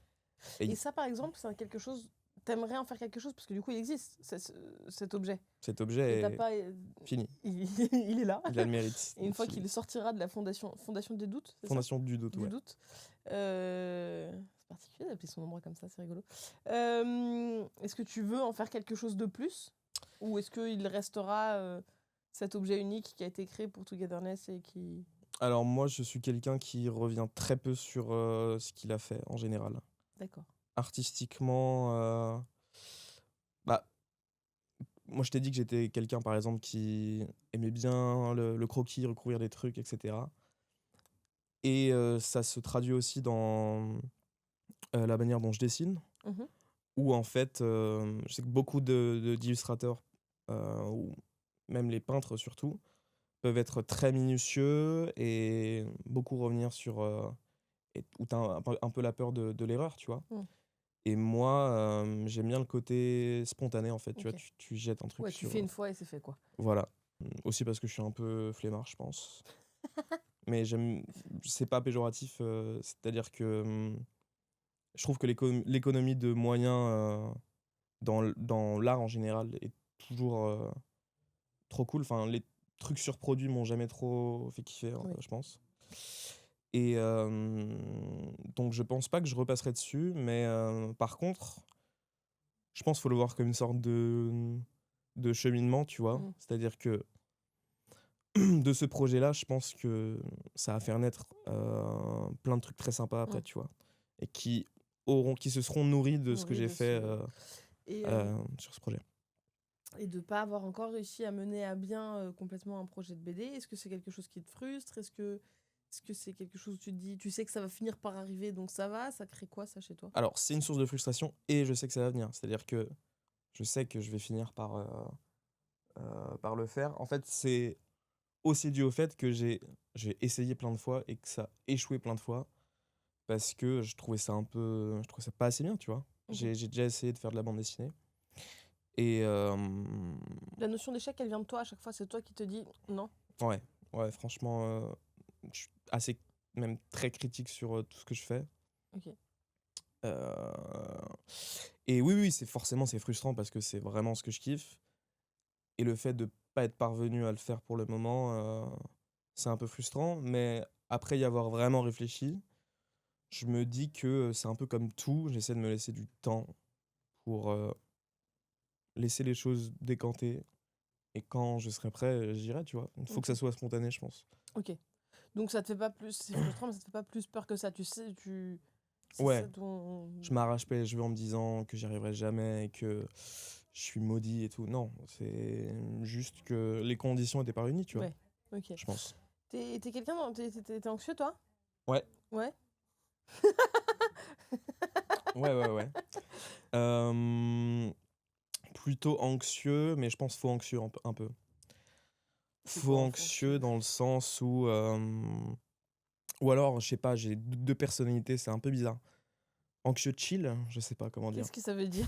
Et Et il ça, par exemple, c'est quelque chose t'aimerais en faire quelque chose? Parce que du coup, il existe cet objet cet et tu objet est pas, fini. il est là Il a le mérite et une d'être fois fini. qu'il sortira de la fondation des doutes, c'est ça? Fondation du doute, Du ouais. doute. C'est particulier d'appeler son endroit comme ça, c'est rigolo. Est-ce que tu veux en faire quelque chose de plus? Ou est-ce qu'il restera, cet objet unique qui a été créé pour Togetherness et qui Alors moi, je suis quelqu'un qui revient très peu sur, ce qu'il a fait en général. d'accord. Artistiquement, bah, moi je t'ai dit que j'étais quelqu'un par exemple qui aimait bien le croquis, recouvrir des trucs et cetera et ça se traduit aussi dans, la manière dont je dessine Mmh. où en fait, je sais que beaucoup d'illustrateurs, ou même les peintres surtout, peuvent être très minutieux et beaucoup revenir sur, et où tu as un peu la peur de l'erreur, tu vois? Mmh. Et moi, j'aime bien le côté spontané, en fait, tu vois? OK. Tu jettes un truc Ouais, tu sur, fais une fois et c'est fait, quoi. voilà. Aussi parce que je suis un peu flemmard, je pense. Mais j'aime c'est pas péjoratif, c'est-à-dire que, je trouve que l'économie de moyens, dans l'art en général est toujours, trop cool. Enfin, les trucs surproduits m'ont jamais trop fait kiffer, Oui. je pense. Et donc je pense pas que je repasserai dessus, mais par contre, je pense qu'il faut le voir comme une sorte de cheminement, tu vois? Mmh. C'est-à-dire que de ce projet-là, je pense que ça va faire naître, plein de trucs très sympas après, Mmh. tu vois? Et qui se seront nourris de ce que Nourri j'ai de ce fait, et sur ce projet. et de pas avoir encore réussi à mener à bien, complètement un projet de BD. Est-ce que c'est quelque chose qui te frustre? Est-ce que c'est quelque chose où tu te dis tu sais que ça va finir par arriver donc ça va? Ça crée quoi ça chez toi? Alors, c'est une source de frustration et je sais que ça va venir. C'est-à-dire que je sais que je vais finir par le faire. En fait, c'est aussi dû au fait que j'ai essayé plein de fois et que ça a échoué plein de fois parce que je trouvais ça pas assez bien, tu vois? OK. J'ai déjà essayé de faire de la bande dessinée et La notion d'échec, elle vient de toi à chaque fois? C'est toi qui te dis: «Non»? ouais, ouais, franchement, je suis assez même très critique sur, tout ce que je fais. OK. Heu et oui, oui, c'est frustrant parce que c'est vraiment ce que je kiffe et le fait de pas être parvenu à le faire pour le moment, c'est un peu frustrant, mais après y avoir vraiment réfléchi, je me dis que, c'est un peu comme tout, j'essaie de me laisser du temps pour, laisser les choses décanter et quand je serai prêt, j'irai, tu vois? Il faut que ça OK. soit spontané, je pense. OK. Donc ça te fait pas plus c'est frustrant, mais ça te fait pas plus peur que ça. Tu sais, c'est ça Ouais, ton je m'arrache pas les cheveux en me disant que j'y arriverai jamais et que je suis maudit et tout. Non, c'est juste que les conditions étaient pas réunies, tu vois? ouais, OK. Je pense. Tu quelqu'un dans tu anxieux toi? Ouais, Ouais? ouais, ouais, ouais. Hem, plutôt anxieux, mais je pense faux anxieux un peu. C'est Faux quoi un faux anxieux anxieux? dans le sens où, ou alors, je sais pas, j'ai 2 personnalités, c'est un peu bizarre. Anxieux chill? Je sais pas comment dire. Qu'est-ce que ça veut dire?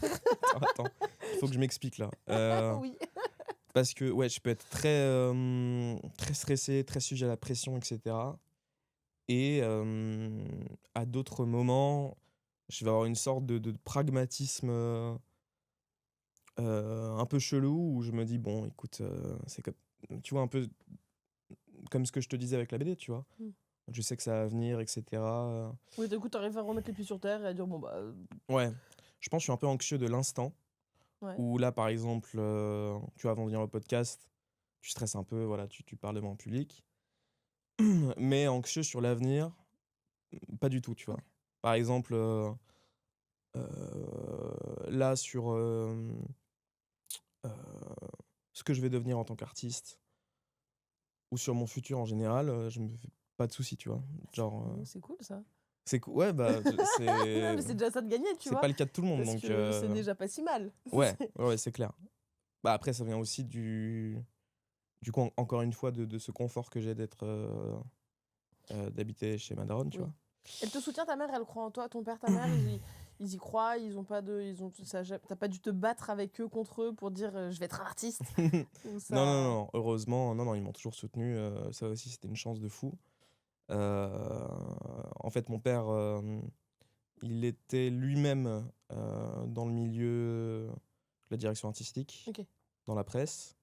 Attends, il faut que je m'explique là. Oui. Parce que ouais, je peux être très stressé, très sujet à la pression, et cetera. Et à d'autres moments, je vais avoir une sorte de pragmatisme, un peu chelou où je me dis: «Bon écoute, c'est comme» tu vois? Un peu comme ce que je te disais avec la BD, tu vois? Mmh. Je sais que ça va venir et cetera, Oui, du coup, tu arrives à remettre les pieds sur terre et à dire: «Bon, bah, ouais, je pense que je suis un peu anxieux de l'instant ouais, où là, par exemple, tu vois, avant de venir au podcast, tu stresses un peu, voilà, tu parles devant un public. Mais anxieux sur l'avenir, pas du tout, tu vois? OK, Par exemple, là sur, heu, ce que je vais devenir en tant qu'artiste ou sur mon futur en général, je me fais pas de soucis, tu vois? Genre, c'est cool ça. ouais, bah, Non, mais c'est déjà ça de gagner, tu c'est vois? pas le cas de tout le monde Parce donc que c'est déjà pas si mal. ouais, ouais, ouais, c'est clair. Bah, après ça vient aussi du coup, encore une fois, de ce confort que j'ai d'être, d'habiter chez ma daronne, tu Oui. vois? Elle te soutient, ta mère, elle croit en toi. Ton père, ta mère, ils y croient, ils ont pas de ils ont ça ja tu pas dû te battre avec eux, contre eux pour dire, «Je vais être un artiste» ou Non, non, ça non, heureusement, non, non, ils m'ont toujours soutenu, ça aussi c'était une chance de fou. Heu, En fait, mon père, il était lui-même, dans le milieu de la direction artistique, OK. dans la presse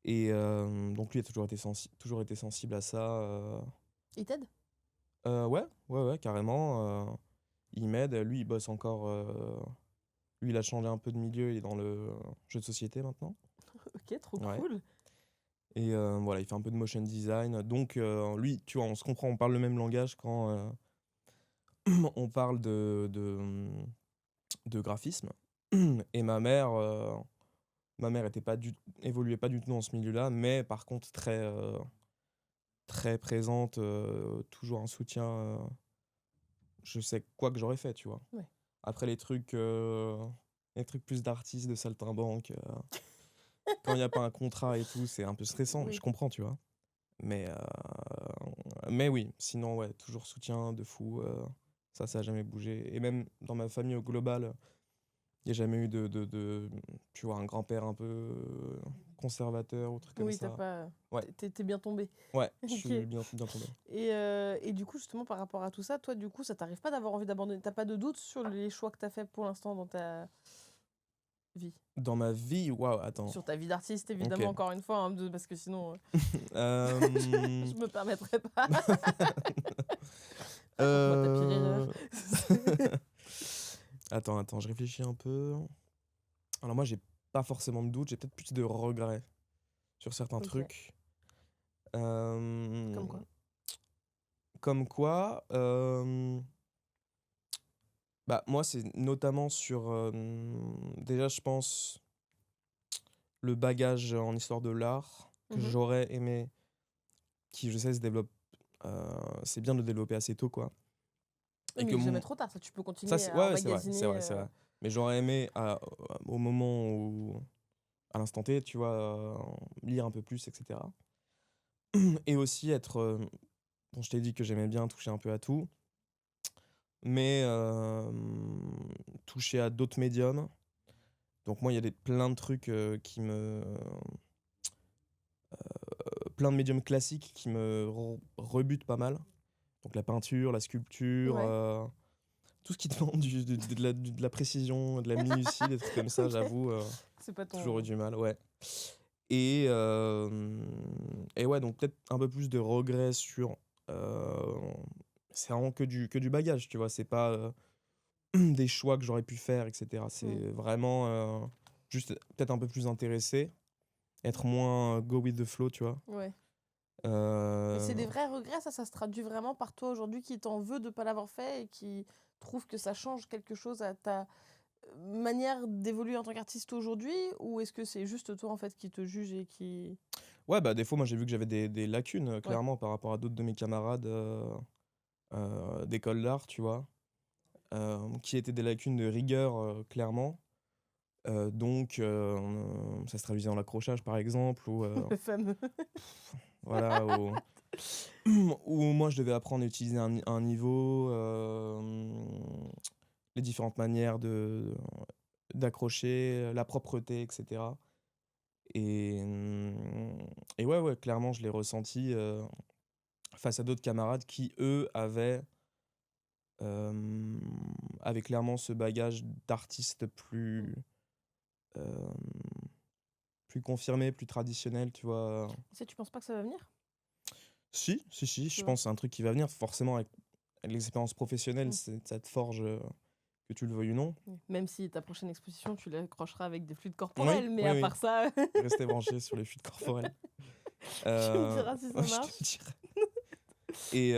et donc lui a toujours été sensible à ça, Ils t'aident? ouais, ouais, ouais, carrément, il m'aide. Lui, il bosse encore, lui, il a changé un peu de milieu, il est dans le jeu de société maintenant. OK, trop Ouais cool. et voilà, il fait un peu de motion design donc lui, tu vois, on se comprend, on parle le même langage quand, on parle de graphisme et ma mère était pas du évoluait pas du tout dans ce milieu-là, mais par contre très, très présente, toujours un soutien, je sais quoi que j'aurais fait, tu vois? Ouais. Après les trucs plus d'artistes, de saltimbanque, quand il y a pas un contrat et tout, c'est un peu stressant, je Oui. comprends, tu vois? Mais mais oui, sinon ouais, toujours soutien de fou, ça a jamais bougé et même dans ma famille au global, il y a jamais eu tu vois, un grand-père un peu conservateur ou truc comme Oui, tu ça. pas Ouais, tu es bien tombé. ouais, je OK. suis bien tombé. Et du coup, justement, par rapport à tout ça, toi, du coup, ça t'arrive pas d'avoir envie d'abandonner? Tu pas de doute sur les choix que tu as fait pour l'instant dans ta vie? Dans ma vie, waouh, attends, Sur ta vie d'artiste, évidemment, OK. encore une fois, hein, parce que sinon, je Hem, me permettrais pas. Raconte-moi ta pire erreur. heu, attends, je réfléchis un peu. Alors moi, j'ai pas forcément de doute, j'ai peut-être plus de regrets sur certains OK. trucs. Comme quoi? Hem, Comme quoi, bah, moi, c'est notamment sur, déjà, je pense, le bagage en histoire de l'art que Mmh. j'aurais aimé qui, je sais, se développe, heu, c'est bien de le développer assez tôt, quoi Oui, et mais que il est jamais mon trop tard, ça, tu peux ça, continuer c'est à ouais, ouais, c'est vrai, c'est emmagasiner, vrai, c'est vrai. Mais j'aurais aimé au moment où à l'instant T, tu vois, lire un peu plus et cetera et aussi être, bon, je t'ai dit que j'aimais bien toucher un peu à tout, mais toucher à d'autres médiums. Donc moi, il y a plein de trucs, plein de médiums classiques qui me rebutent pas mal. Donc la peinture, la sculpture, ouais. tout ce qui demande de la précision, de la minutie, des trucs comme ça, OK. j'avoue, C'est pas toujours eu ton du mal, ouais. Et ouais, donc peut-être un peu plus de regrets sur, c'est vraiment que du bagage, tu vois? C'est pas, des choix que j'aurais pu faire et cetera. mmh, C'est vraiment, juste peut-être un peu plus intéressé, être moins, go with the flow, tu vois? ouais. Et c'est Heu, des vrais regrets, ça se traduit vraiment par toi aujourd'hui qui t'en veux de pas l'avoir fait et qui trouve que ça change quelque chose à ta manière d'évoluer en tant qu'artiste aujourd'hui? Ou est-ce que c'est juste toi, en fait, qui te juge et qui ouais, bah, des fois, moi, j'ai vu que j'avais des lacunes, ouais, clairement par rapport à d'autres de mes camarades, d'école d'art, tu vois? Qui étaient des lacunes de rigueur, clairement. Donc ça se traduisait dans l'accrochage, par exemple, ou le fameux voilà, ou où moi, je devais apprendre à utiliser un niveau, les différentes manières d'accrocher, la propreté et cetera. Et, et ouais, clairement, je l'ai ressenti face à d'autres camarades qui, eux, euh, avaient clairement ce bagage d'artistes Mm. euh, plus confirmé, plus traditionnel, tu vois. Tu penses pas que ça va venir, Si, tu je vois? pense que c'est un truc qui va venir. Forcément, avec l'expérience professionnelle, Mm. ça te forge, que tu le veuilles ou non. Oui. Même si ta prochaine exposition, tu l'accrocheras avec des fluides Oui, corporels, mais oui, à oui. part ça, Restez branchés sur les fuites corporelles. tu me Euh, diras si ça je te marche. dirai. Et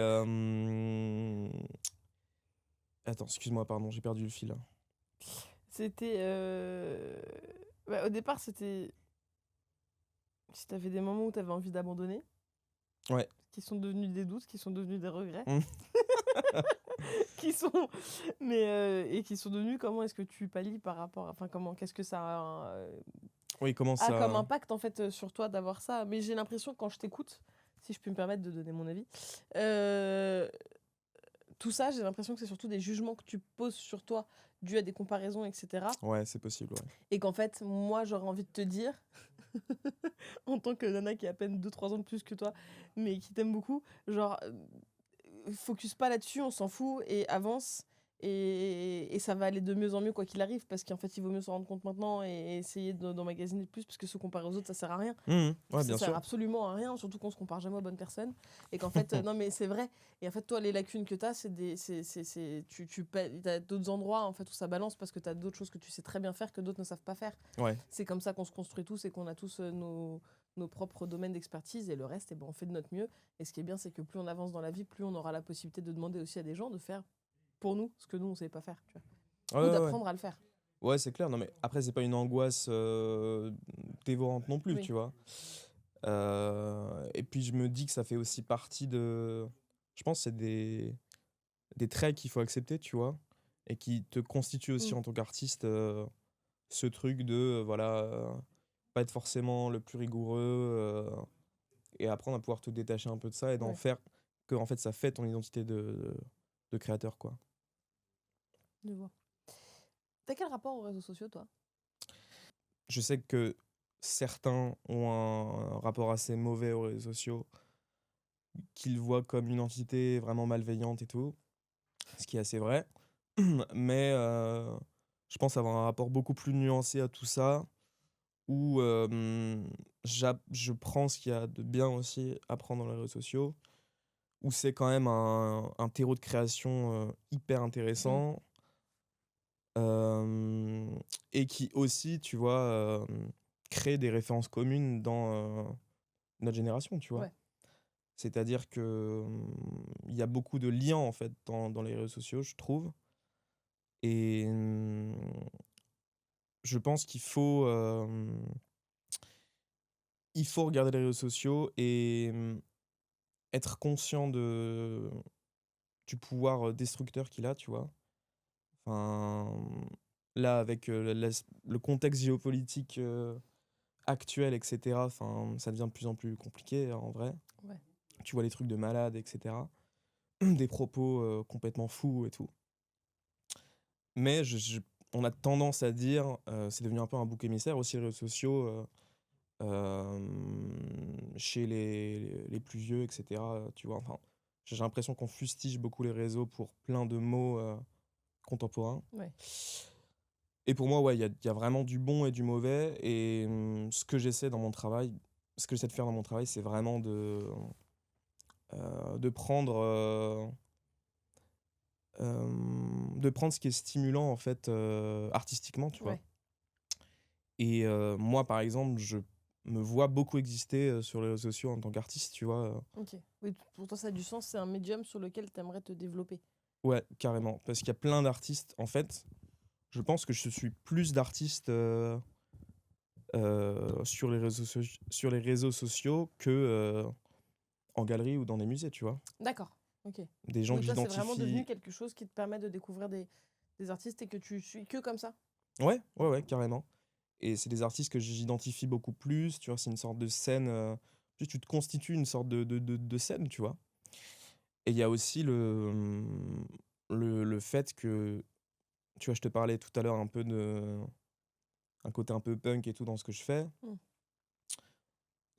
attends, excuse-moi, pardon, j'ai perdu le fil là. C'était. Au départ, c'était. Si t'avais des moments où t'avais envie d'abandonner, Ouais. qui sont devenus des doutes, qui sont devenus des regrets, Mm. qui sont. Et qui sont devenus comment est-ce que tu pallies par rapport. Enfin, comment. Qu'est-ce que ça Oui, comment a comme ça. impact en fait sur toi d'avoir ça. Mais j'ai l'impression que quand je t'écoute, si je puis me permettre de donner mon avis, euh, tout ça, j'ai l'impression que c'est surtout des jugements que tu poses sur toi dus à des comparaisons, etc. Ouais, c'est possible, ouais. Et qu'en fait, moi, j'aurais envie de te dire, en tant que nana qui a à peine 2 3 ans de plus que toi, mais qui t'aime beaucoup, genre, focus pas là-dessus, on s'en fout et avance. Et ça va aller de mieux en mieux quoi qu'il arrive, parce qu'en fait, il vaut mieux s'en rendre compte maintenant et essayer d'emmagasiner plus, parce que se comparer aux autres, ça sert à rien. Ouais, Ça bien sert sûr. absolument à rien, surtout qu'on se compare jamais aux bonnes personnes. Et qu'en fait, non mais c'est vrai. Et en fait, toi, les lacunes que t'as, c'est des, t'as d'autres endroits en fait où ça balance parce que t'as d'autres choses que tu sais très bien faire que d'autres ne savent pas faire. Ouais. C'est comme ça qu'on se construit tous et qu'on a tous nos propres domaines d'expertise et le reste, et ben, on fait de notre mieux. Et ce qui est bien, c'est que plus on avance dans la vie, plus on aura la possibilité de demander aussi à des gens de faire pour nous ce que nous, on ne savait pas faire. Tu vois. Ouais, Ou ouais, ouais. d'apprendre à le faire. Ouais, c'est clair. Non, mais après, c'est pas une angoisse dévorante non plus, Oui. tu vois. Et puis, je me dis que ça fait aussi partie de. Je pense que c'est des traits qu'il faut accepter, tu vois. Et qui te constituent aussi Mm. en tant qu'artiste, ce truc de, voilà, pas être forcément le plus rigoureux, et apprendre à pouvoir te détacher un peu de ça et d'en Ouais, faire que, en fait, ça fait ton identité de créateur, quoi. je vois. T'as quel rapport aux réseaux sociaux, toi? Je sais que certains ont un rapport assez mauvais aux réseaux sociaux, qu'ils voient comme une entité vraiment malveillante et tout, ce qui est assez vrai. Mais je pense avoir un rapport beaucoup plus nuancé à tout ça, où je prends ce qu'il y a de bien aussi à prendre dans les réseaux sociaux, où c'est quand même un terreau de création hyper Mm. intéressant, euh, et qui aussi, tu vois, crée des références communes dans notre génération, tu vois. Ouais. C'est-à-dire que il y a beaucoup de liens en fait dans les réseaux sociaux, je trouve. Et je pense il faut regarder les réseaux sociaux et être conscient du pouvoir destructeur qu'il a, tu vois. Enfin, là, avec le contexte géopolitique actuel, etc., enfin, ça devient de plus en plus compliqué en vrai. Ouais. Tu vois les trucs de malades, etc. Des propos complètement fous et tout. Mais on a tendance à dire, c'est devenu un peu un bouc émissaire aussi les réseaux sociaux, chez les plus vieux, etc. Tu vois, enfin, j'ai l'impression qu'on fustige beaucoup les réseaux pour plein de mots contemporains. Ouais. Et pour moi, ouais, il y a vraiment du bon et du mauvais. Et ce que j'essaie de faire dans mon travail, c'est vraiment de prendre, de prendre ce qui est stimulant en fait artistiquement, tu vois. Ouais. Et moi, par exemple, je me vois beaucoup exister sur les réseaux sociaux en tant qu'artiste, tu vois. Ok. Oui, pour toi, ça a du sens. C'est un médium sur lequel tu aimerais te développer. Ouais, carrément. Parce qu'il y a plein d'artistes. En fait, je pense que je suis plus d'artistes sur les réseaux sociaux que en galerie ou dans des musées, tu vois. D'accord. Ok. Des gens Oui, que toi, c'est vraiment devenu j'identifie. quelque chose qui te permet de découvrir des artistes et que tu suis que comme ça. Ouais, carrément. Et c'est des artistes que j'identifie beaucoup plus, tu vois. C'est une sorte de scène. Tu te constitues une sorte de scène, tu vois. Et il y a aussi le fait que, tu vois, je te parlais tout à l'heure un peu de un côté un peu punk et tout dans ce que je fais. Mm.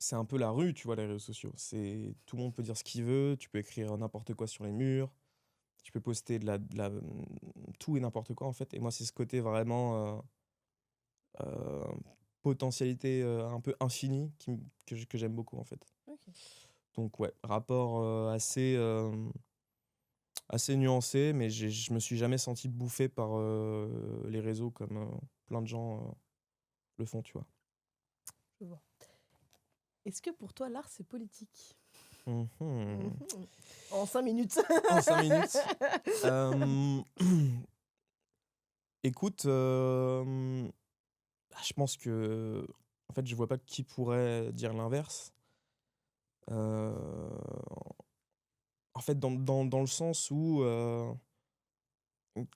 c'est un peu la rue, tu vois, les réseaux sociaux. Tout le monde peut dire ce qu'il veut, tu peux écrire n'importe quoi sur les murs, tu peux poster tout et n'importe quoi, en fait. Et moi, c'est ce côté vraiment euh, potentialité un peu infinie que j'aime beaucoup, en fait. Ok. Donc, ouais, rapport assez nuancé, mais je me suis jamais senti bouffé par les réseaux comme plein de gens le font, tu vois. Je vois. Est-ce que pour toi, l'art, c'est politique? Mhm. En 5 minutes. En 5 minutes. Euh, Écoute, je pense que, en fait, je vois pas qui pourrait dire l'inverse. Euh, En fait, dans le sens où,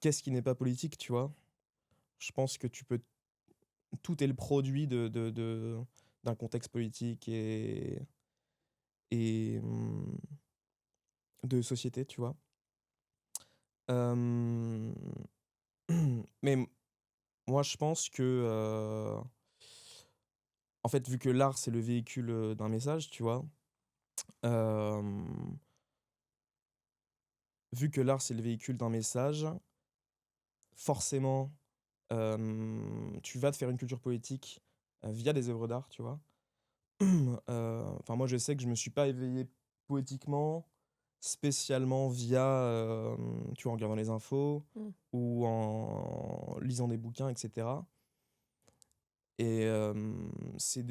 qu'est-ce qui n'est pas politique, tu vois? Je pense que tout est le produit d'un contexte politique et de société, tu vois? Euh, Mais moi, je pense que, en fait, vu que l'art, c'est le véhicule d'un message, tu vois, euh, vu que l'art, c'est le véhicule d'un message, forcément, tu vas te faire une culture politique via des œuvres d'art, tu vois. Enfin, moi, je sais que je me suis pas éveillé poétiquement spécialement via, tu vois, en regardant les infos Mm. ou en lisant des bouquins, etc. Et c'est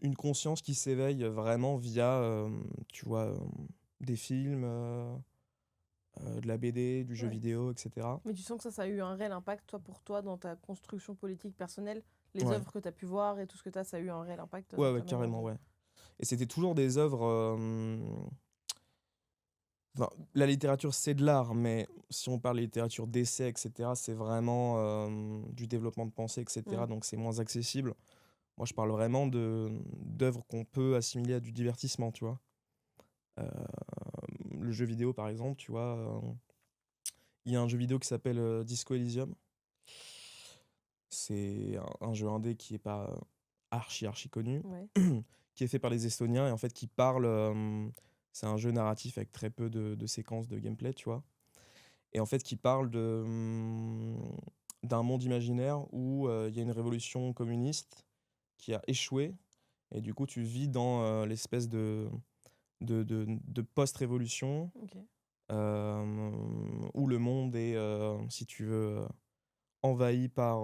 une conscience qui s'éveille vraiment via, tu vois, des films, de la BD, du jeu Ouais. vidéo, etc. Mais tu sens que ça a eu un réel impact, toi, pour toi, dans ta construction politique personnelle? Les Ouais, œuvres que tu as pu voir et tout ce que tu as, ça a eu un réel impact ouais, dans ouais, ta manière carrément, de... ouais. Et c'était toujours des œuvres. Enfin, la littérature, c'est de l'art, mais si on parle de littérature d'essai, etc., c'est vraiment du développement de pensée, Mm. etc. Donc c'est moins accessible. Moi, je parle vraiment d'œuvres qu'on peut assimiler à du divertissement, tu vois. Euh, le jeu vidéo, par exemple, tu vois. Il y a un jeu vidéo qui s'appelle Disco Elysium. C'est un jeu indé qui est pas archi connu, Ouais. qui est fait par les Estoniens et en fait qui parle. C'est un jeu narratif avec très peu de séquences de gameplay, tu vois. Et en fait qui parle d'un monde imaginaire où il y a une révolution communiste qui a échoué et du coup tu vis dans l'espèce de post-révolution Ok. où le monde est, si tu veux, envahi par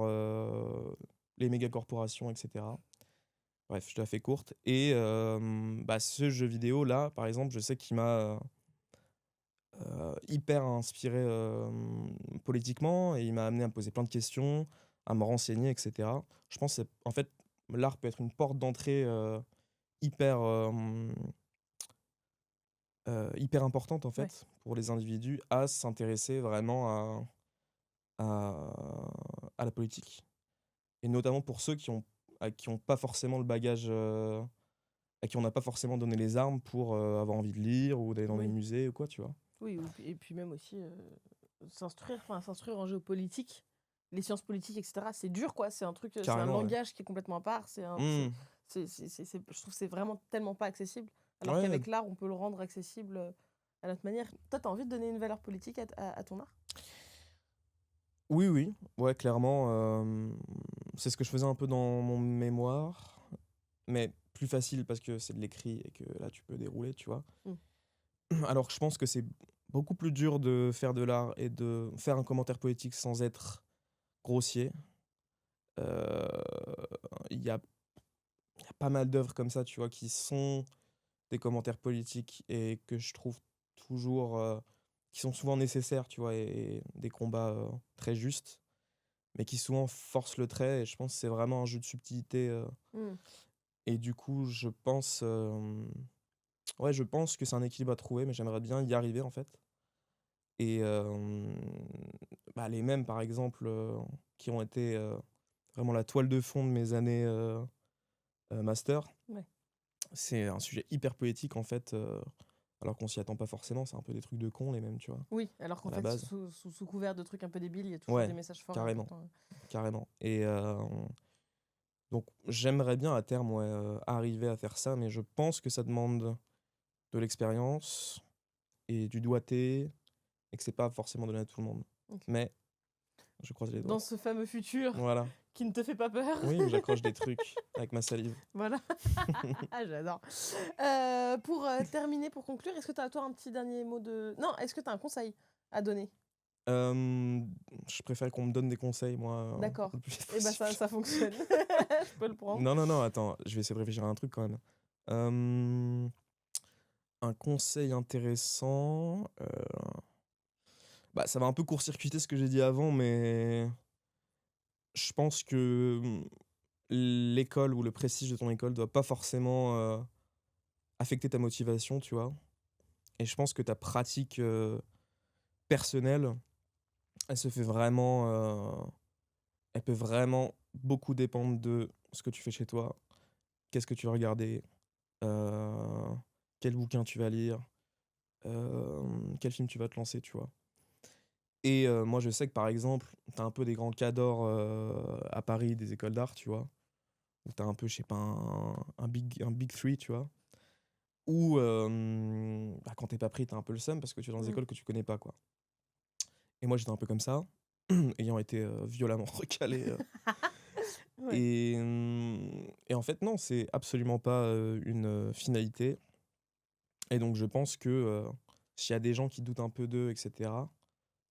les méga corporations, etc. Bref, je te la fais courte. Et bah, ce jeu vidéo là, par exemple, je sais qu'il m'a hyper inspiré politiquement et il m'a amené à me poser plein de questions, à me renseigner, etc. Je pense que en fait, l'art peut être une porte d'entrée hyper, hyper importante en Ouais. fait pour les individus à s'intéresser vraiment à, à la politique. Et notamment pour ceux à qui ont pas forcément le bagage, à qui on n'a pas forcément donné les armes pour avoir envie de lire ou d'aller dans des Oui. musées ou quoi, tu vois. Oui, et puis même aussi s'instruire en géopolitique, les sciences politiques, etc. C'est dur, quoi. C'est un truc, c'est un Carrément, ouais. langage qui est complètement à part. Hmm. Je trouve que c'est vraiment tellement pas accessible. Alors Ouais, qu'avec l'art, on peut le rendre accessible à notre manière. Toi, t'as envie de donner une valeur politique à ton art? oui, oui, ouais, clairement. C'est ce que je faisais un peu dans mon mémoire, mais plus facile parce que c'est de l'écrit et que là, tu peux dérouler, tu vois. Mm. Alors que je pense que c'est beaucoup plus dur de faire de l'art et de faire un commentaire politique sans être grossier. Euh, Il y a, il y a pas mal d'œuvres comme ça, tu vois, qui sont des commentaires politiques et que je trouve toujours, qui sont souvent nécessaires, tu vois, et des combats très justes, mais qui souvent forcent le trait. Et je pense que c'est vraiment un jeu de subtilité. Mm. Et du coup, ouais, je pense que c'est un équilibre à trouver, mais j'aimerais bien y arriver en fait. Et bah, les mêmes, par exemple, qui ont été vraiment la toile de fond de mes années master, Ouais. c'est un sujet hyper poétique en fait, alors qu'on s'y attend pas forcément. C'est un peu des trucs de con les mêmes, tu vois, Oui, alors qu'en à la fait, base. sous couvert de trucs un peu débiles, il y a toujours Ouais, des messages forts et carrément, importants. carrément. Donc j'aimerais bien à terme ouais, arriver à faire ça, mais je pense que ça demande de l'expérience et du doigté et que c'est pas forcément donné à tout le monde. Ok. Mais je croise les doigts. Dans ce fameux futur Voilà. qui ne te fait pas peur. Oui, où j'accroche des trucs avec ma salive. Voilà. Ah, j'adore. Pour terminer, pour conclure, est-ce que tu as toi un petit dernier mot de... Non, est-ce que tu as un conseil à donner? Je préfère qu'on me donne des conseils, moi, D'accord. le plus vite Et bah ça, possible. ça fonctionne. Je peux le prendre. Non, attends, je vais essayer de réfléchir à un truc quand même. Un conseil intéressant, bah, ça va un peu court-circuiter ce que j'ai dit avant, mais je pense que, l'école ou le prestige de ton école doit pas forcément, affecter ta motivation, tu vois? Et je pense que ta pratique, personnelle, elle se fait vraiment, elle peut vraiment beaucoup dépendre de ce que tu fais chez toi. Qu'est-ce que tu vas regarder? Heu, quel bouquin tu vas lire? Quel film tu vas te lancer, tu vois? Et moi, je sais que, par exemple, tu as un peu des grands cadors, à Paris, des écoles d'art, tu vois? Où tu as un peu, je sais pas, un big 3, tu vois? Où, bah, quand tu pas pris, tu as un peu le seum parce que tu es dans des Mm. écoles que tu connais pas, quoi. Et moi, j'étais un peu comme ça, ayant été, violemment recalé, Ouais. et en fait, non, c'est absolument pas, une, finalité. Et donc je pense que, s'il y a des gens qui doutent un peu d'eux et cetera,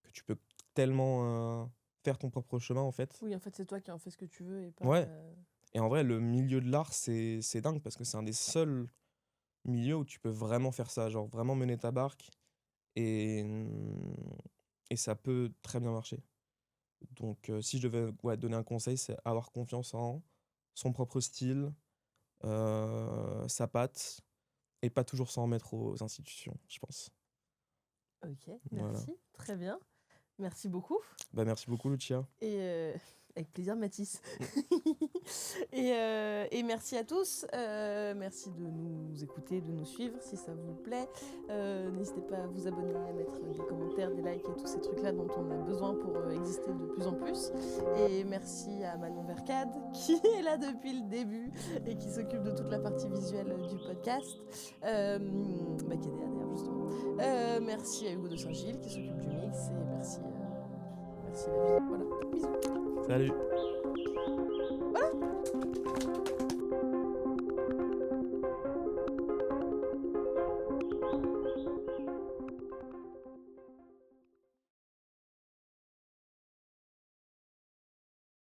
que tu peux tellement, faire ton propre chemin, en fait. Oui, en fait, c'est toi qui en fais ce que tu veux et pas... Ouais, et en vrai, le milieu de l'art, c'est dingue parce que c'est un des seuls milieux où tu peux vraiment faire ça, genre vraiment mener ta barque et et ça peut très bien marcher. Donc si je devais, ouais, donner un conseil, c'est avoir confiance en son propre style, sa patte et pas toujours s'en remettre aux institutions, je pense. Ok, Voilà. merci. Très bien. Merci beaucoup. Bah, merci beaucoup, Lucia. Et avec plaisir, Mathis. Et merci à tous. Merci de nous écouter, de nous suivre si ça vous plaît. N'hésitez pas à vous abonner, à mettre des commentaires, des likes et tous ces trucs-là dont on a besoin pour exister de plus en plus. Et merci à Manon Vercade qui est là depuis le début et qui s'occupe de toute la partie visuelle du podcast. Bah, qui est d'ailleurs justement. Merci à Hugo de Saint-Gilles qui s'occupe du mix et merci la vie. Voilà. Bisous. Salut. Voilà.